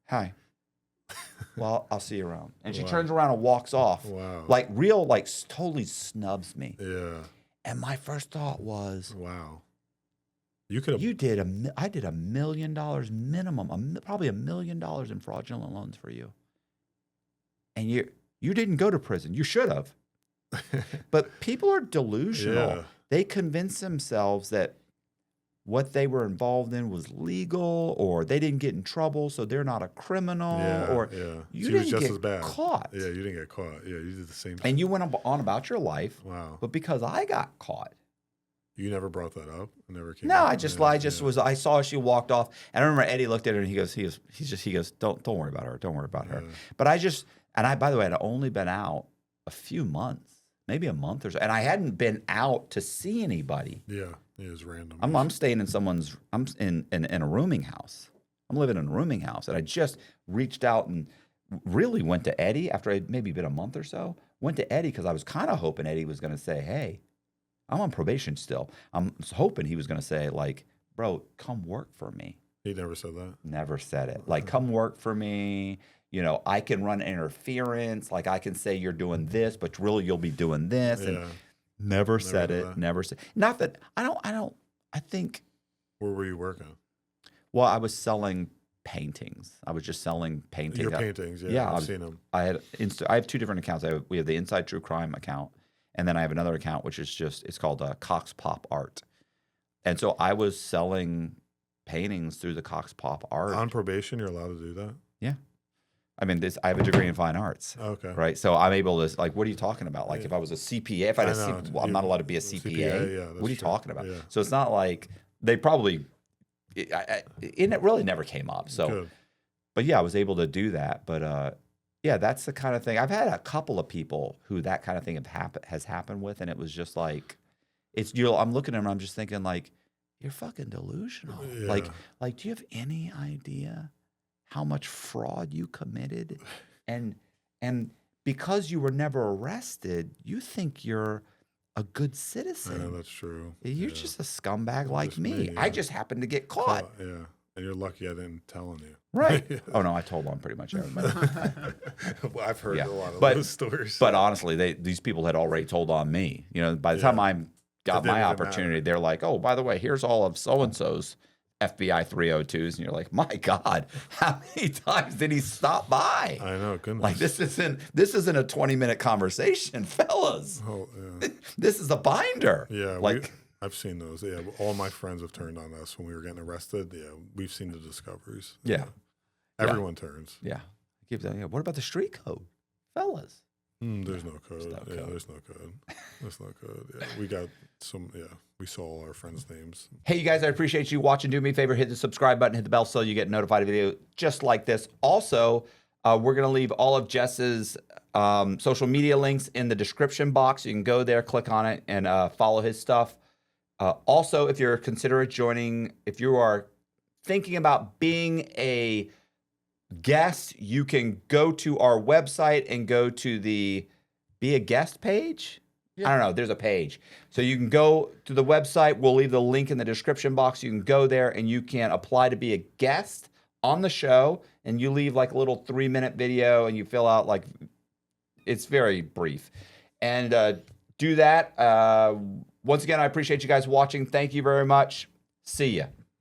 hi. Well, I'll see you around. And she turns around and walks off. Wow. Like totally snubs me. Yeah. And my first thought was, wow. You could have. I did $1 million minimum, probably $1 million in fraudulent loans for you. And you didn't go to prison. You should have. But people are delusional. Yeah. They convince themselves that what they were involved in was legal, or they didn't get in trouble, so they're not a criminal, or you she was didn't just get as bad. caught. Yeah, you didn't get caught. Yeah, you did the same thing. And you went on about your life. Wow. But because I got caught. You never brought that up? It never came No, up? I saw she walked off, and I remember Eddie looked at her and he goes, don't worry about her. Don't worry about her. But by the way, I'd only been out a few months, maybe a month or so, and I hadn't been out to see anybody. Yeah, it was random. I'm staying in I'm in a rooming house. I'm living in a rooming house, and I just reached out and really went to Eddie after I'd maybe been a month or so. Went to Eddie because I was kind of hoping Eddie was going to say, hey, I'm on probation still. I'm hoping he was going to say, like, bro, come work for me. He never said that? Never said it. Like, come work for me. I can run interference. Like, I can say you're doing this, but really you'll be doing this. And never said it. Never said. Not that I think. Where were you working? Well, I was selling paintings. I was just selling paintings. Your paintings, yeah. I've seen them. I have two different accounts. We have the Inside True Crime account. And then I have another account, which is it's called Cox Pop Art. And so I was selling paintings through the Cox Pop Art. On probation, you're allowed to do that? Yeah. I mean, I have a degree in fine arts. Okay. Right. So I'm able to, like, what are you talking about? Like, if I was a CPA, I'm not allowed to be a CPA. What are you talking about? Yeah. So it's not like they probably, it really never came up. So, Good. But yeah, I was able to do that. But, yeah, that's the kind of thing. I've had a couple of people who that kind of thing has happened with, and it was just like, I'm looking at them, and I'm just thinking, like, you're fucking delusional. Yeah. Like, do you have any idea how much fraud you committed? And because you were never arrested, you think you're a good citizen. Yeah, that's true. You're just a scumbag like me. I just happened to get caught. Yeah. And you're lucky I didn't tell on you. Right. Oh, no, I told on pretty much everybody. Well, I've heard a lot of those stories. But honestly, these people had already told on me. By the time I got my opportunity, they're like, oh, by the way, here's all of so-and-so's FBI 302s. And you're like, my God, how many times did he stop by? I know, goodness. Like, this isn't a 20-minute conversation, fellas. Oh, yeah. This is a binder. Yeah, I've seen those. Yeah, all my friends have turned on us when we were getting arrested. Yeah, we've seen the discoveries. Yeah. Everyone turns. Yeah. What about the street code? Fellas. There's no code. There's no code. There's no code. Yeah, we got we saw all our friends' names. Hey, you guys, I appreciate you watching. Do me a favor, hit the subscribe button, hit the bell so you get notified of video just like this. Also, we're going to leave all of Jess's social media links in the description box. You can go there, click on it, and follow his stuff. Also, if you're if you are thinking about being a guest, you can go to our website and go to the Be a Guest page. Yeah. I don't know. There's a page. So you can go to the website. We'll leave the link in the description box. You can go there and you can apply to be a guest on the show. And you leave like a little 3-minute video and you fill out it's very brief. And do that. Once again, I appreciate you guys watching. Thank you very much. See ya.